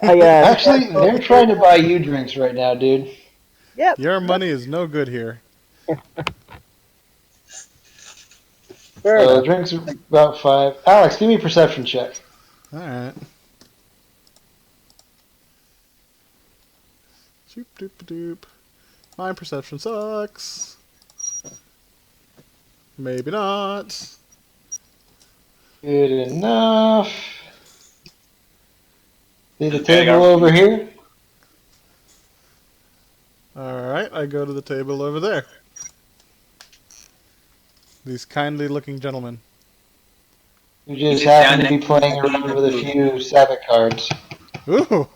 Actually, they're trying to buy you drinks right now, dude. Yeah. Your money is no good here. Fair So enough. drinks are about 5. Alex, give me a perception check. Alright. Doop doop doop. My perception sucks. Maybe not. Good enough. See the Okay, table over here? Alright, I go to the table over there. These kindly looking gentlemen. You just You happen to sound be playing around with a few Sabbath cards. Ooh!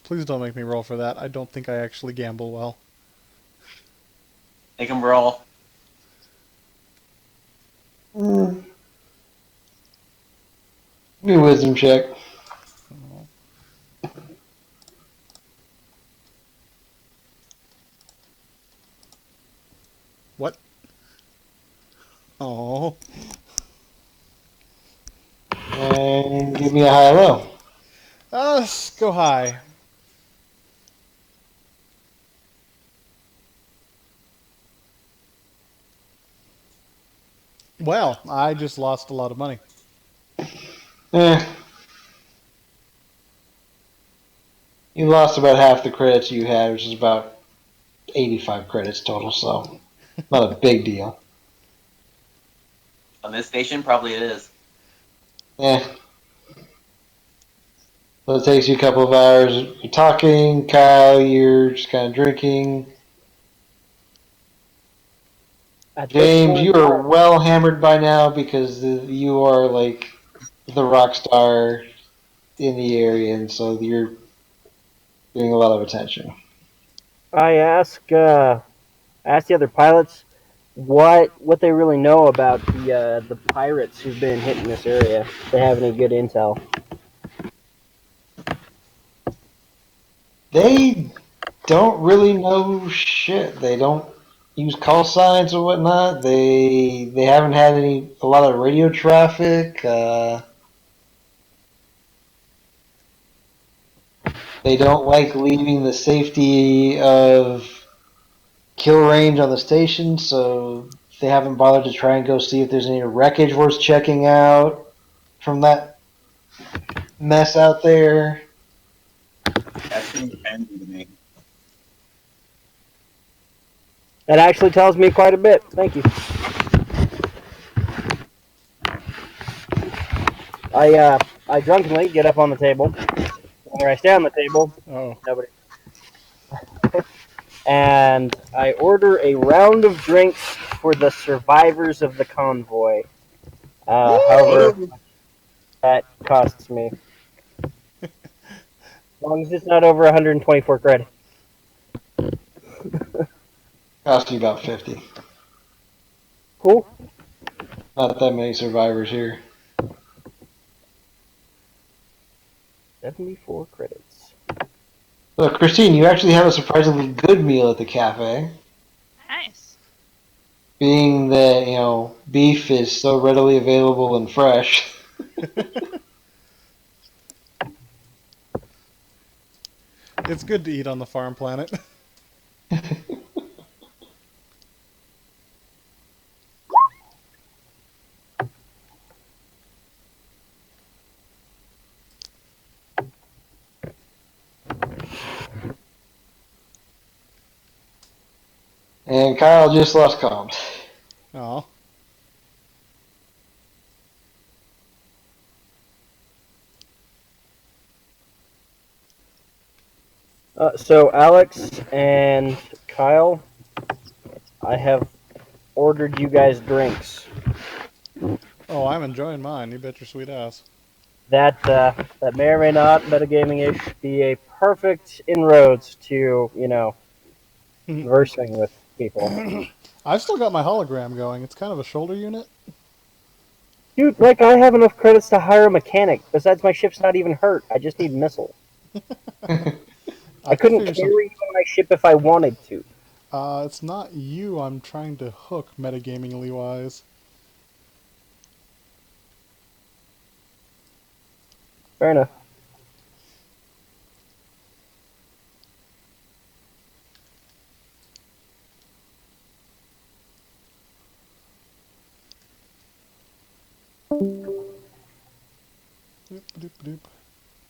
Please don't make me roll for that. I don't think I actually gamble well. Make them roll. Give me a wisdom check. What? Oh. And give me a high low. Let's go high. Well, I just lost a lot of money. Eh. You lost about half the credits you had, which is about 85 credits total, so not a big deal. On this station, probably it is. Eh. So it takes you a couple of hours. You're talking, Kyle. You're just kind of drinking. At this James, point, you are well hammered by now because you are like the rock star in the area, and so you're getting a lot of attention. I ask the other pilots what they really know about the pirates who've been hitting this area. If they have any good intel. They don't really know shit. They don't use call signs or whatnot. They haven't had a lot of radio traffic. They don't like leaving the safety of kill range on the station, so they haven't bothered to try and go see if there's any wreckage worth checking out from that mess out there. That seems handy to me. That actually tells me quite a bit. Thank you. I drunkenly get up on the table. Where I stay on the table, Oh, nobody. And I order a round of drinks for the survivors of the convoy. However, Woo! that costs me. As long as it's not over 124 credits. Cost you about 50. Cool. Not that many survivors here. 74 credits. So, Christine, you actually have a surprisingly good meal at the cafe. Nice. Being that, beef is so readily available and fresh. it's good to eat on the farm planet. And Kyle just lost comms. Oh, So, Alex and Kyle, I have ordered you guys drinks. oh, I'm enjoying mine. You bet your sweet ass. That may or may not, metagaming-ish, be a perfect inroads to, conversing with people. I've still got my hologram going. It's kind of a shoulder unit. Dude, like, I have enough credits to hire a mechanic. Besides, my ship's not even hurt. I just need missiles. I I could couldn't figure carry some. you on my ship if I wanted to. It's not you I'm trying to hook metagamingly wise. Fair enough. Doop, doop, doop.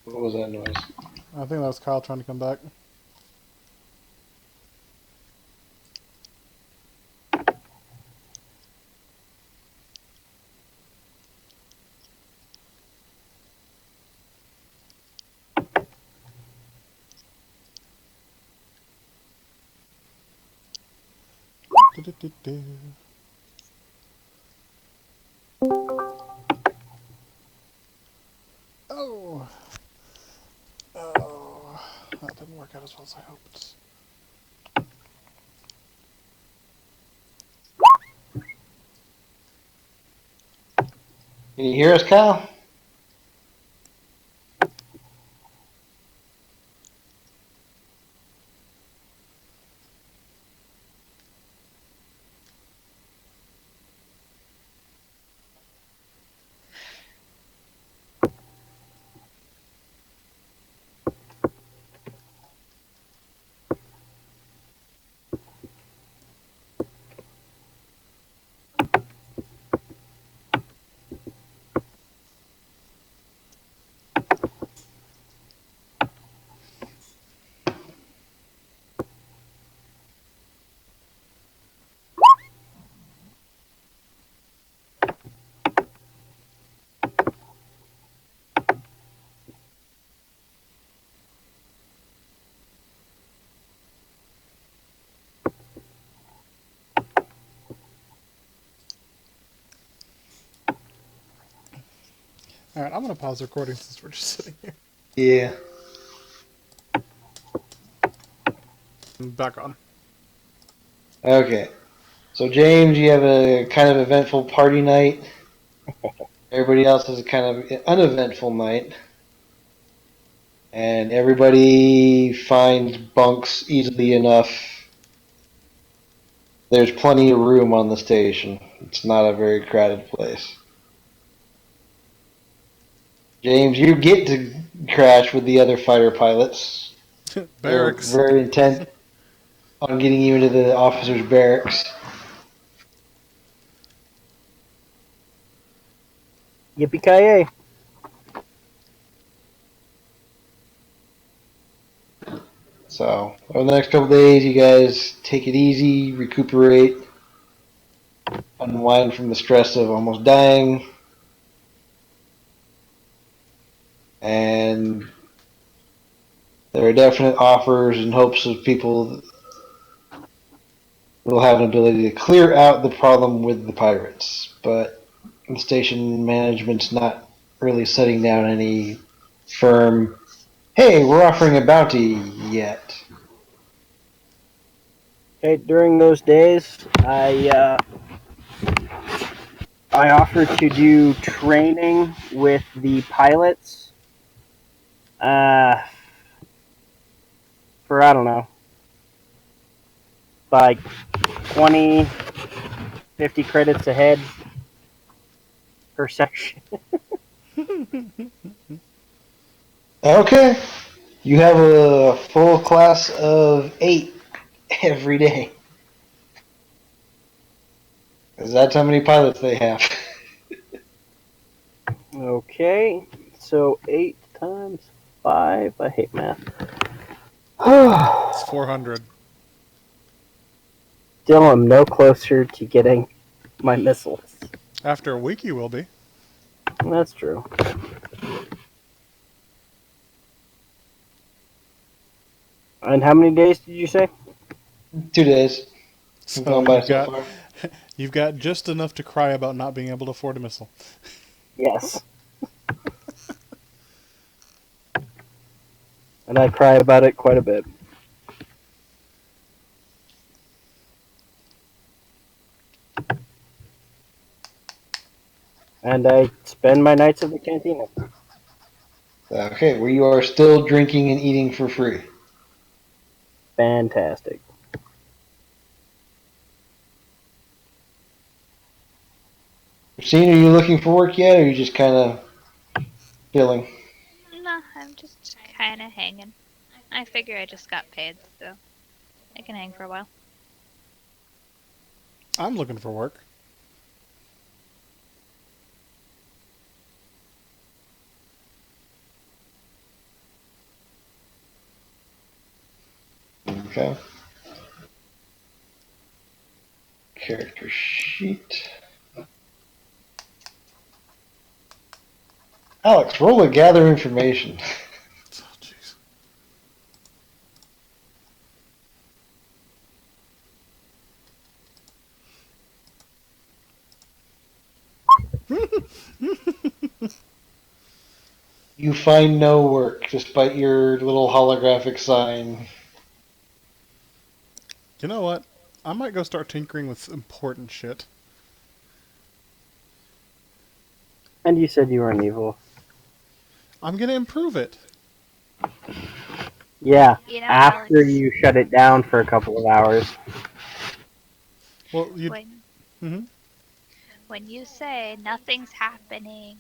What was that noise? I think that was Kyle trying to come back. Do-do-do-do. Oh, oh, that didn't work out as well as I hoped. Can you hear us, Kyle? Alright, I'm gonna pause the recording since we're just sitting here. Yeah. And back on. Okay. So James, you have a kind of eventful party night. Everybody else has a kind of uneventful night. And everybody finds bunks easily enough. There's plenty of room on the station. It's not a very crowded place. James, you get to crash with the other fighter pilots. They're Barracks. very intent on getting you into the officers' barracks. Yippee-ki-yay. So, over the next couple days, you guys take it easy, recuperate, unwind from the stress of almost dying, and there are definite offers and hopes of people will have an ability to clear out the problem with the pirates. But the station management's not really setting down any firm, hey, we're offering a bounty yet. Okay, during those days, I offered to do training with the pilots for, I don't know, like 20, 50 credits ahead per section. Okay, you have a full class of 8 every day. 'Cause that's how many pilots they have. Okay, so 8 times 5. I hate math. It's 400. Still, I'm no closer to getting my missiles. After a week, you will be. That's true. And how many days did you say? 2 days. So Gone by so far. you've got just enough to cry about not being able to afford a missile. Yes. And I cry about it quite a bit. And I spend my nights at the cantina. Okay, where you are still drinking and eating for free. Fantastic. Kristine, are you looking for work yet, or are you just kind of chilling? No, I'm just kind of hanging. I figure I just got paid, so I can hang for a while. I'm looking for work. Okay. Character sheet. Alex, roll to gather information. Oh, jeez. You find no work despite your little holographic sign. You know what? I might go start tinkering with important shit. And you said you were an evil. I'm gonna improve it. Yeah, You know, after Alex, you shut it down for a couple of hours. Well, you. when when you say nothing's happening,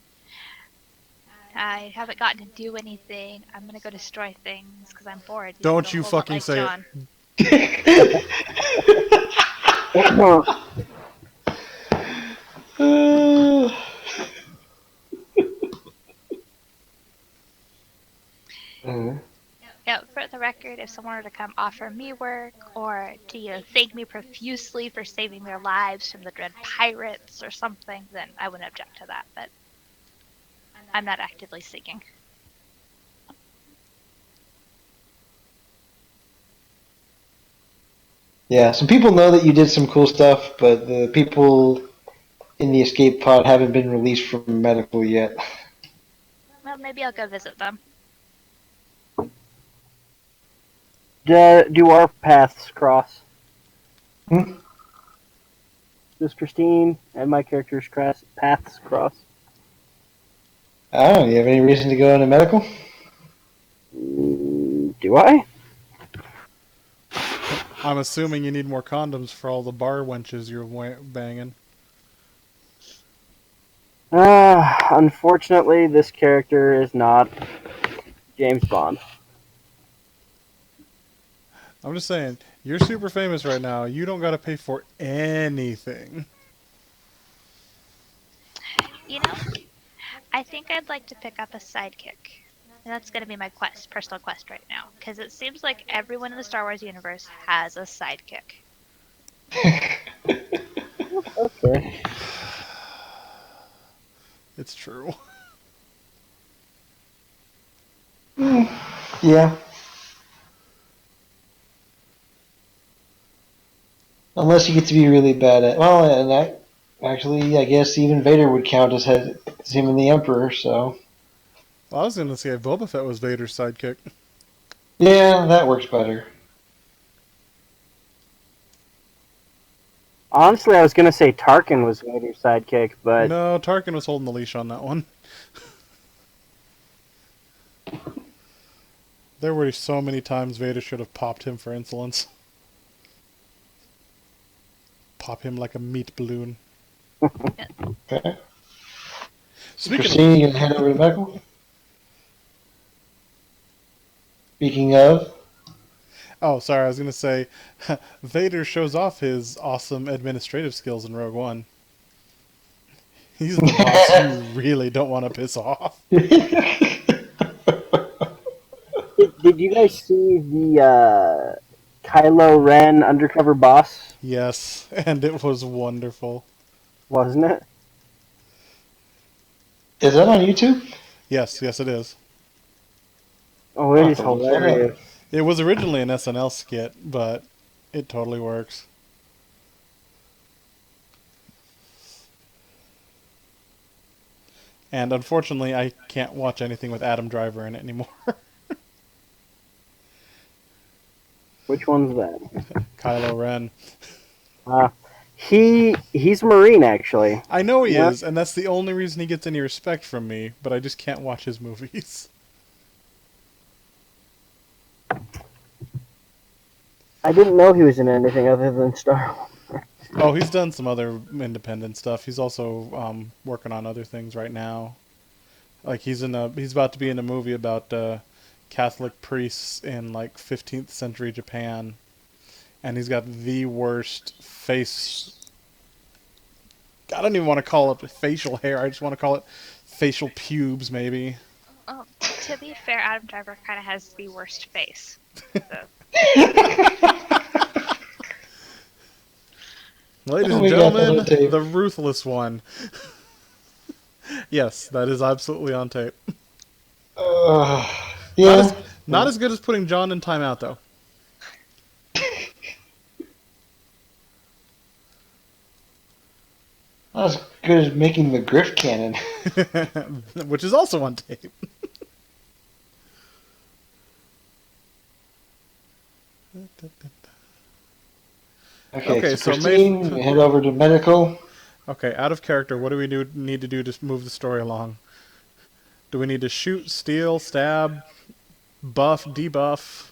I haven't gotten to do anything, I'm gonna go destroy things because I'm bored. because Don't I'm a you whole lot fucking like say it. John. Yeah, for the record, if someone were to come offer me work or to thank me profusely for saving their lives from the dread pirates or something, then I wouldn't object to that. But I'm not actively seeking. Yeah, some people know that you did some cool stuff, but the people in the escape pod haven't been released from medical yet. maybe I'll go visit them. Do our paths cross? Hmm? Does Kristine and my character's paths cross? I don't know. You have any reason to go into medical? Do I? I'm assuming you need more condoms for all the bar wenches you're banging. Unfortunately, this character is not James Bond. I'm just saying, you're super famous right now. You don't gotta pay for anything. You know, I think I'd like to pick up a sidekick. And that's going to be my personal quest right now. Because it seems like everyone in the Star Wars universe has a sidekick. Okay. It's true. Yeah. Unless you get to be really bad at. Well, and that actually, I guess even Vader would count as him and the Emperor. So Well, I was gonna say Boba Fett was Vader's sidekick. yeah, that works better. Honestly, I was gonna say Tarkin was Vader's sidekick, but No, Tarkin was holding the leash on that one. There were so many times Vader should have popped him for insolence. Pop him like a meat balloon. Okay. Speaking Kristine, you gonna head over to medical? Speaking of, Oh, sorry, I was gonna say, Vader shows off his awesome administrative skills in Rogue One. He's the boss you really don't want to piss off. did you guys see the Kylo Ren undercover boss? Yes, and it was wonderful. Wasn't it? is that on YouTube? Yes, yes, it is. Oh, I'll it have is to look that up. hilarious. It was originally an SNL skit, but it totally works. And unfortunately, I can't watch anything with Adam Driver in it anymore. Which one's that? Kylo Ren. Uh, he's a Marine actually. I know he Yeah. is, and that's the only reason he gets any respect from me, but I just can't watch his movies. I didn't know he was in anything other than Star Wars. Oh, he's done some other independent stuff. He's also working on other things right now. Like he's about to be in a movie about Catholic priests in like 15th century Japan, and he's got the worst face. I don't even want to call it facial hair. I just want to call it facial pubes, maybe. Oh, to be fair, Adam Driver kind of has the worst face. So. Ladies and We got that on gentlemen, tape. the ruthless one. Yes, that is absolutely on tape. Yeah. Not as good as putting John in timeout, though. Not as good as making the Griff cannon. Which is also on tape. Okay, so so Kristine, we head over to medical. Okay, out of character, what do we need to do to move the story along? Do we need to shoot, steal, stab, buff, debuff,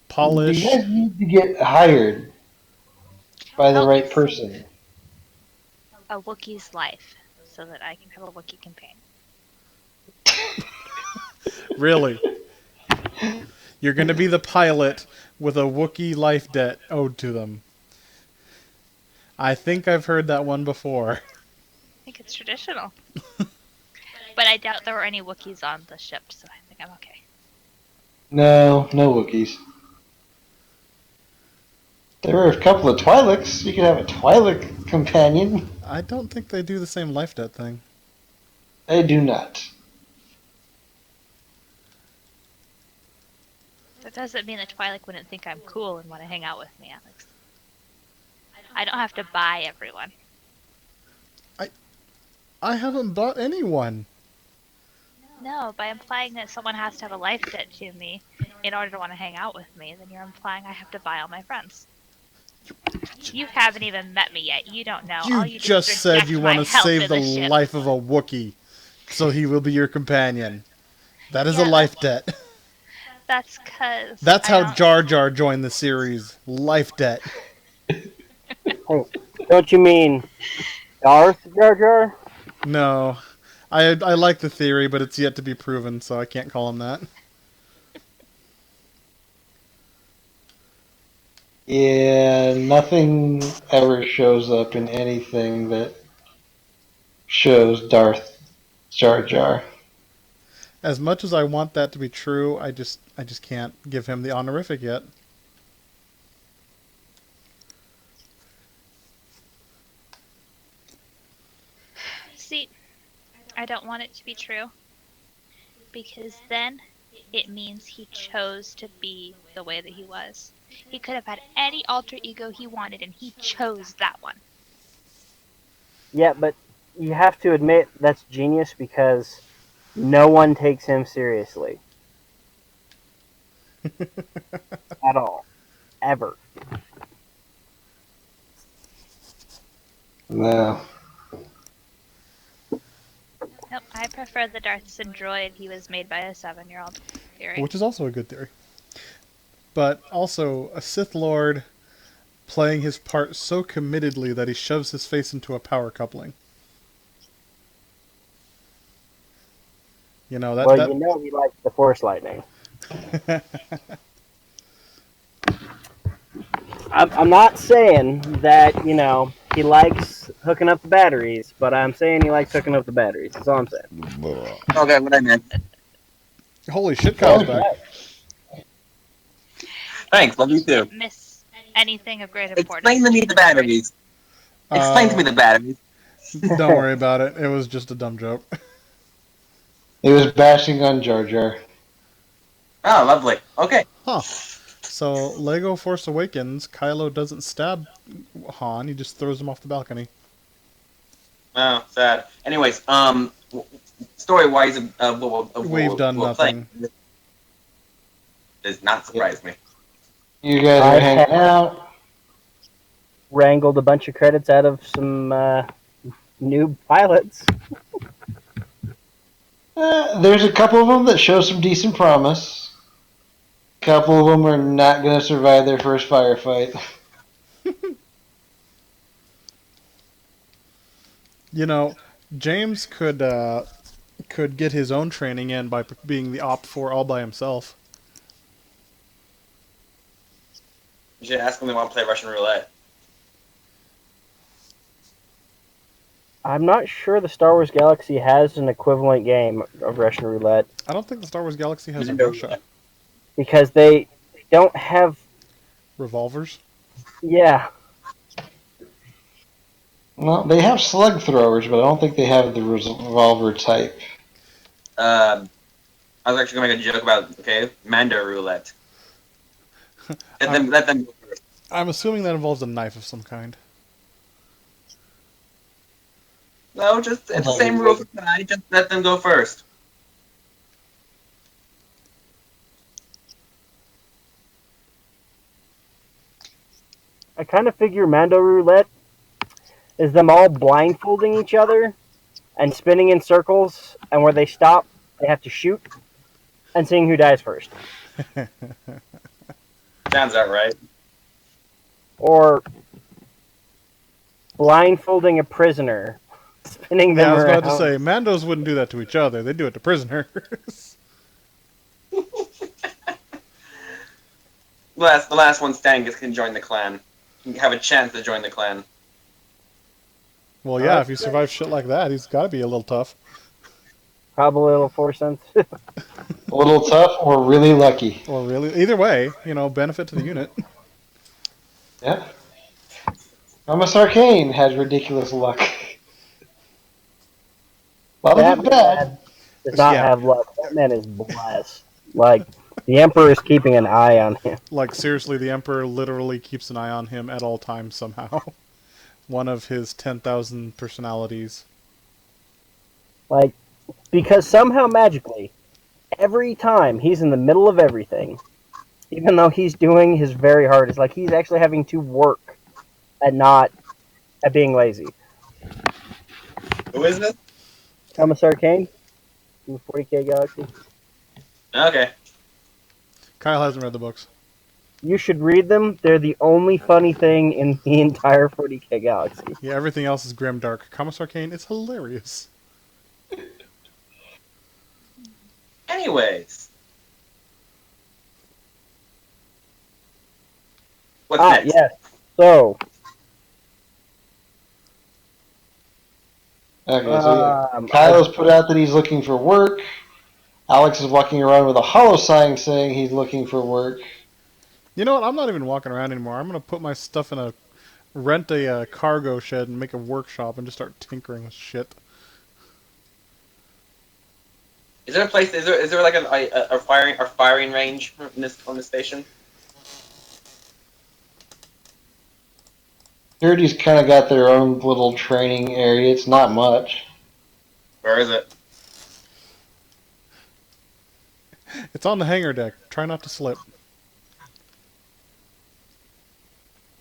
polish? You guys need to get hired by the Oh, right person. a Wookiee's life, so that I can have a Wookiee companion. Really? You're going to be the pilot with a Wookiee life debt owed to them. I think I've heard that one before. I think it's traditional. But I doubt there were any Wookiees on the ship, so I think I'm okay. No Wookiees. There were a couple of Twi'leks. You could have a Twi'lek companion. I don't think they do the same life debt thing. They do not. That doesn't mean that Twi'lek wouldn't think I'm cool and want to hang out with me, Alex. I don't have to buy everyone. I haven't bought anyone. No, by implying that someone has to have a life debt to me in order to want to hang out with me, then you're implying I have to buy all my friends. You haven't even met me yet. You don't know. You All you do is just said reject you my want to help save in the the ship. life of a Wookiee, so he will be your companion. That is a Yeah, life debt. that's because That's I how don't. Jar Jar joined the series. Life debt. Hey, don't you mean Darth Jar Jar? No. I like the theory, but it's yet to be proven, so I can't call him that. Yeah, nothing ever shows up in anything that shows Darth Jar Jar. As much as I want that to be true, I just can't give him the honorific yet. See, I don't want it to be true because then it means he chose to be the way that he was. He could have had any alter ego he wanted, and he chose that one. Yeah, but you have to admit that's genius because no one takes him seriously at all, ever. No. Nope, I prefer the Darth Droid he was made by a 7-year-old theory. Which is also a good theory. But also, a Sith Lord playing his part so committedly that he shoves his face into a power coupling. You know, Well, you know he likes the Force lightning. I'm not saying that, he likes hooking up the batteries, but I'm saying he likes hooking up the batteries. That's all I'm saying. Okay, what I meant. Holy shit, Kyle's Okay. back. Thanks, love you Did too. miss anything of great Explain importance? to me the batteries. Explain to me the batteries. Don't worry about it. It was just a dumb joke. It was bashing on Jar Jar. Oh, lovely. Okay. Huh. So, Lego Force Awakens, Kylo doesn't stab Han, he just throws him off the balcony. Oh, sad. Anyways, story-wise, We've done nothing. Does not surprise me. You guys I are hanging have out. wrangled a bunch of credits out of some new pilots. There's a couple of them that show some decent promise. A couple of them are not going to survive their first firefight. You know, James could get his own training in by being the Op 4 all by himself. You should ask them if they want to play Russian roulette. I'm not sure the Star Wars Galaxy has an equivalent game of Russian roulette I don't think the Star Wars Galaxy has in No. Russia. because they don't have. Revolvers? Yeah, Well, they have slug throwers, but I don't think they have the revolver type. I was actually going to make a joke about, Mando roulette. Let them go first. I'm assuming that involves a knife of some kind. No, it's the same rules apply. Just let them go first. I kind of figure Mando roulette is them all blindfolding each other and spinning in circles, and where they stop, they have to shoot and seeing who dies first. Sounds about right. Or blindfolding a prisoner, spinning them Yeah, I was around. about to say, Mandos wouldn't do that to each other. They do it to prisoners. The last one standing can join the clan. Can have a chance to join the clan. Well, yeah, if you survive shit like that, he's got to be a little tough. Probably a little force sensitive. A little tough or really lucky. Or really, either way, benefit to the unit. Yeah. Thomas Arcane has ridiculous luck. A lot That of it bad. man does not Yeah. have luck. That man is blessed. Like, the Emperor is keeping an eye on him. Like, seriously, the Emperor literally keeps an eye on him at all times somehow. One of his 10,000 personalities. Like, Because somehow magically, every time he's in the middle of everything, even though he's doing his very hardest, like he's actually having to work at not at being lazy. Who is this? Commissar Kane in 40K Galaxy. Okay. Kyle hasn't read the books. You should read them. They're the only funny thing in the entire 40K Galaxy. Yeah, everything else is grimdark. Commissar Kane is hilarious. Anyways. What's next? Yes. So, Okay, so um, Kylo's put out that he's looking for work. Alex is walking around with a hollow sign saying he's looking for work. You know what? I'm not even walking around anymore. I'm gonna put my stuff in a rent a cargo shed and make a workshop and just start tinkering with shit. Is there a place? Is there like a firing range in this on the station? Security's kind of got their own little training area. It's not much. Where is it? It's on the hangar deck. Try not to slip.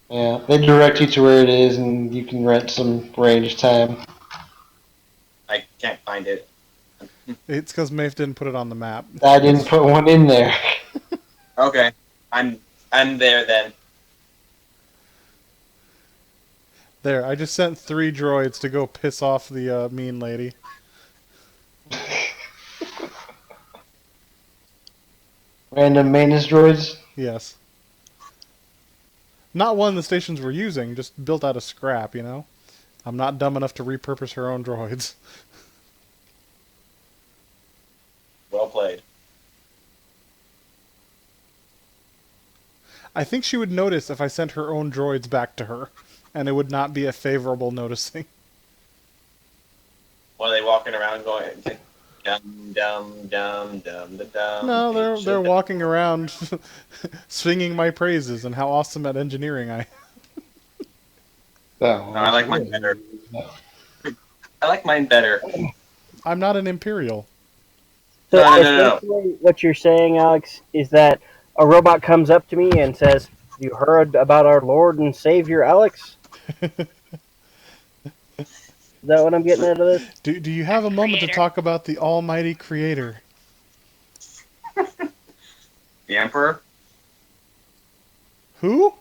Yeah, they direct you to where it is, and you can rent some range time. I can't find it. It's because Mafe didn't put it on the map. I didn't put one in there. Okay, I'm there then. There, I just sent 3 droids to go piss off the mean lady. Random maintenance droids. Yes. Not one the stations were using, just built out of scrap, you know? I'm not dumb enough to repurpose her own droids. Well played. I think she would notice if I sent her own droids back to her, and it would not be a favorable noticing. While they walking around going dum dum dum dum da dum. No, they're walking around singing my praises and how awesome at engineering I am. Oh, No, I like mine better. I like mine better. I'm not an Imperial. so No. essentially what you're saying, Alex, is that a robot comes up to me and says, "You heard about our Lord and Savior, Alex?" Is that what I'm getting out of this? Do you have a moment to Creator. talk about the almighty creator? The Emperor. Who?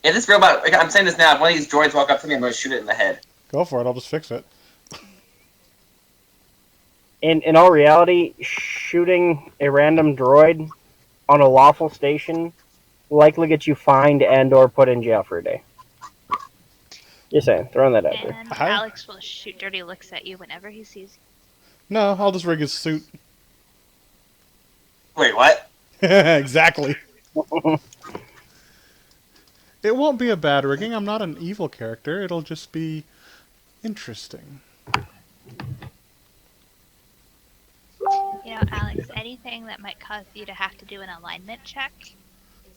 If this robot, like, I'm saying this now, if one of these droids walk up to me, I'm going to shoot it in the head. Go for it, I'll just fix it. In all reality, shooting a random droid on a lawful station will likely get you fined and or put in jail for a day. Just saying, throwing that out there. And Hi. Alex will shoot dirty looks at you whenever he sees No, I'll just rig his suit. Wait, what? Exactly. It won't be a bad rigging. I'm not an evil character. It'll just be interesting. you. You know, Alex, anything that might cause you to have to do an alignment check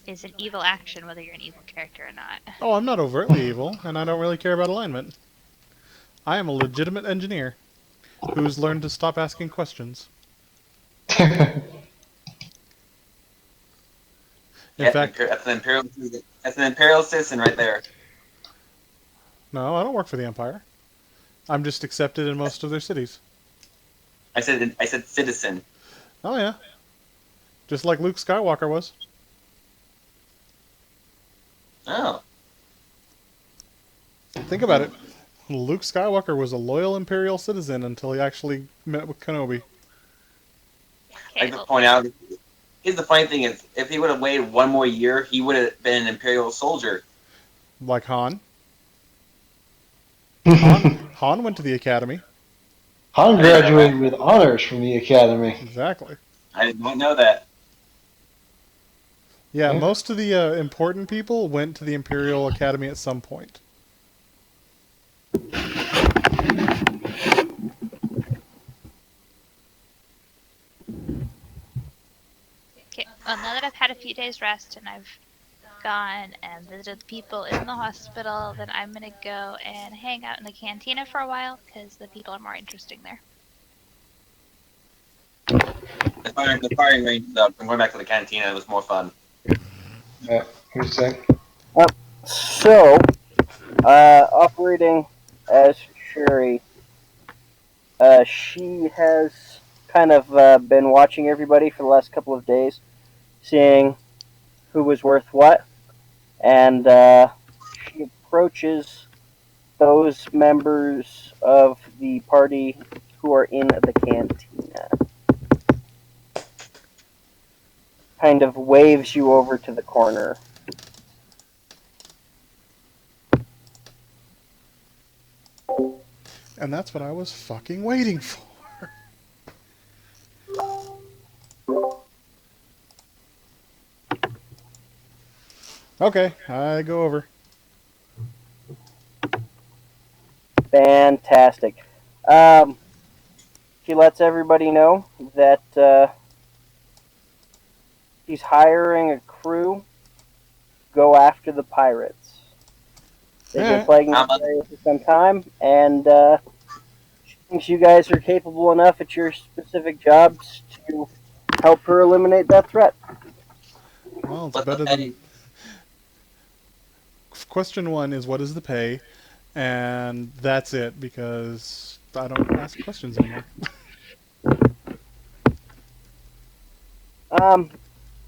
is an evil action, whether you're an evil character or not. Oh, I'm not overtly evil, and I don't really care about alignment. I am a legitimate engineer who's learned to stop asking questions. In fact, that's an imperial citizen right there. no, I don't work for the Empire. I'm just accepted in most of their cities. I said citizen. Oh yeah. Just like Luke Skywalker was. Oh. Think about it. Luke Skywalker was a loyal Imperial citizen until he actually met with Kenobi. I'd like to point out, here's the funny thing is, if he would have waited one more year, he would have been an Imperial soldier. Like Han. Han went to the Academy. Han graduated with honors from the Academy. Exactly. I did not know that. Yeah, most of the important people went to the Imperial Academy at some point. Okay, well, now that I've had a few days rest and I've gone and visited the people in the hospital, then I'm gonna go and hang out in the cantina for a while because the people are more interesting there. The firing range sucked. I'm going back to the cantina. It was more fun. Who's saying? So, operating as Sheri, she has kind of been watching everybody for the last couple of days, seeing who was worth what, and she approaches those members of the party who are in the cantina. Kind of waves you over to the corner. And that's what I was fucking waiting for. Okay, I go over. Fantastic. She lets everybody know that she's hiring a crew to go after the pirates. They've been Alright. plaguing the area for some time, and she thinks you guys are capable enough at your specific jobs to help her eliminate that threat. Well, it's What's the better pay? than... Question one is, what is the pay? And that's it, because I don't ask questions anymore.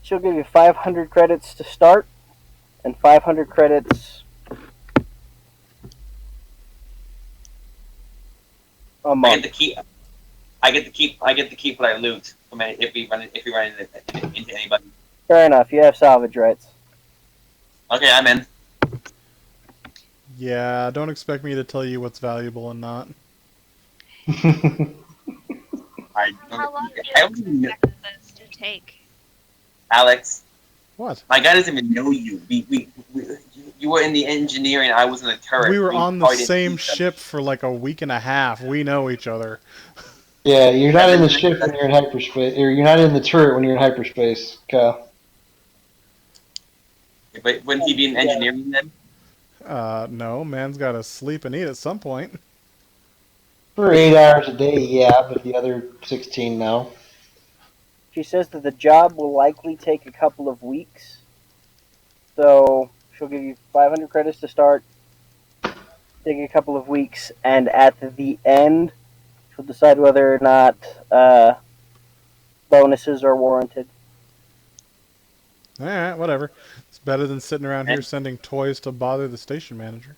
She'll give you 500 credits to start, and 500 credits a I month. get to keep. I get to keep. I get to keep what I loot from if we run into anybody. Fair enough. You have salvage rights. Okay, I'm in. Yeah, don't expect me to tell you what's valuable and not. I How long do I you don't even know, expect this to take? Alex. What? My guy doesn't even know you. You were in the engineering. I was in the turret. We were on the probably didn't same meet them. ship for like a week and a half. We know each other. Yeah, you're not in the ship when you're in hyperspace, or you're not in the turret when you're in hyperspace, Kyle. But wouldn't he be in engineering then? No, man's gotta sleep and eat at some point. For 8 hours a day, yeah, but the other 16 no. She says that the job will likely take a couple of weeks. So she'll give you 500 credits to start, take a couple of weeks, and at the end, she'll decide whether or not bonuses are warranted. Alright, whatever. It's better than sitting around here And, sending toys to bother the station manager.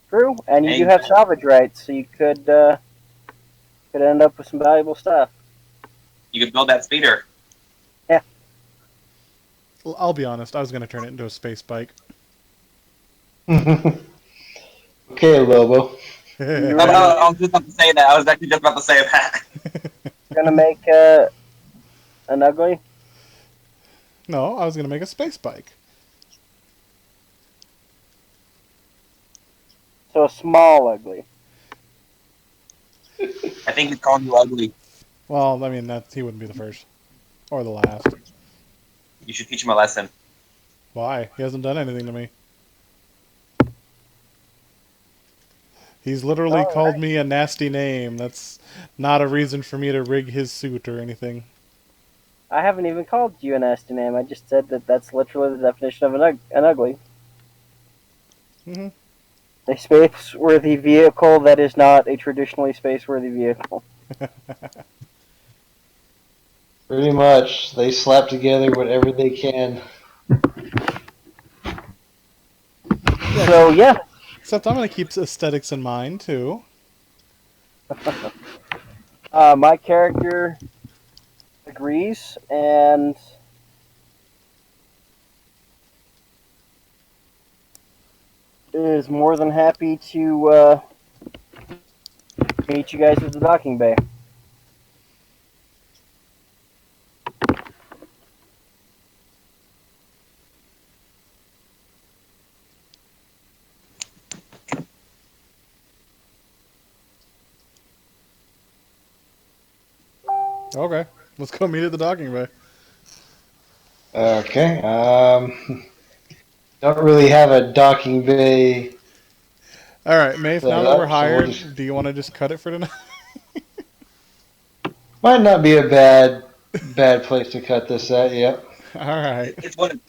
True, and you do and have salvage rights, so you could end up with some valuable stuff. you could build that speeder. Yeah. I'll be honest, I was gonna turn it into a space bike. Okay, Lobo. You're I was just about to say that. I was actually just about to say that. gonna make an ugly. No, I was gonna make a space bike. So a small ugly. I think he's calling you ugly. Well, I mean, he wouldn't be the first. Or the last. You should teach him a lesson. Why? He hasn't done anything to me. He's literally called me a nasty name. That's not a reason for me to rig his suit or anything. I haven't even called you a nasty name. I just said that that's literally the definition of an ugly. Mm-hmm. A space-worthy vehicle that is not a traditionally space-worthy vehicle. Pretty much. They slap together whatever they can. So yeah, Except I'm gonna keep aesthetics in mind too. my character agrees and is more than happy to meet you guys at the docking bay. Okay, let's go meet at the docking bay. Okay. Don't really have a docking bay All right, Maeve. set Now that we're up, so we'll hired, just do you want to just cut it for tonight? might not be a bad place to cut this at. Yep. All right. It's 1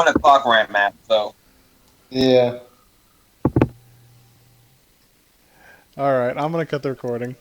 o'clock where I'm at, so Yeah. All right. I'm gonna cut the recording.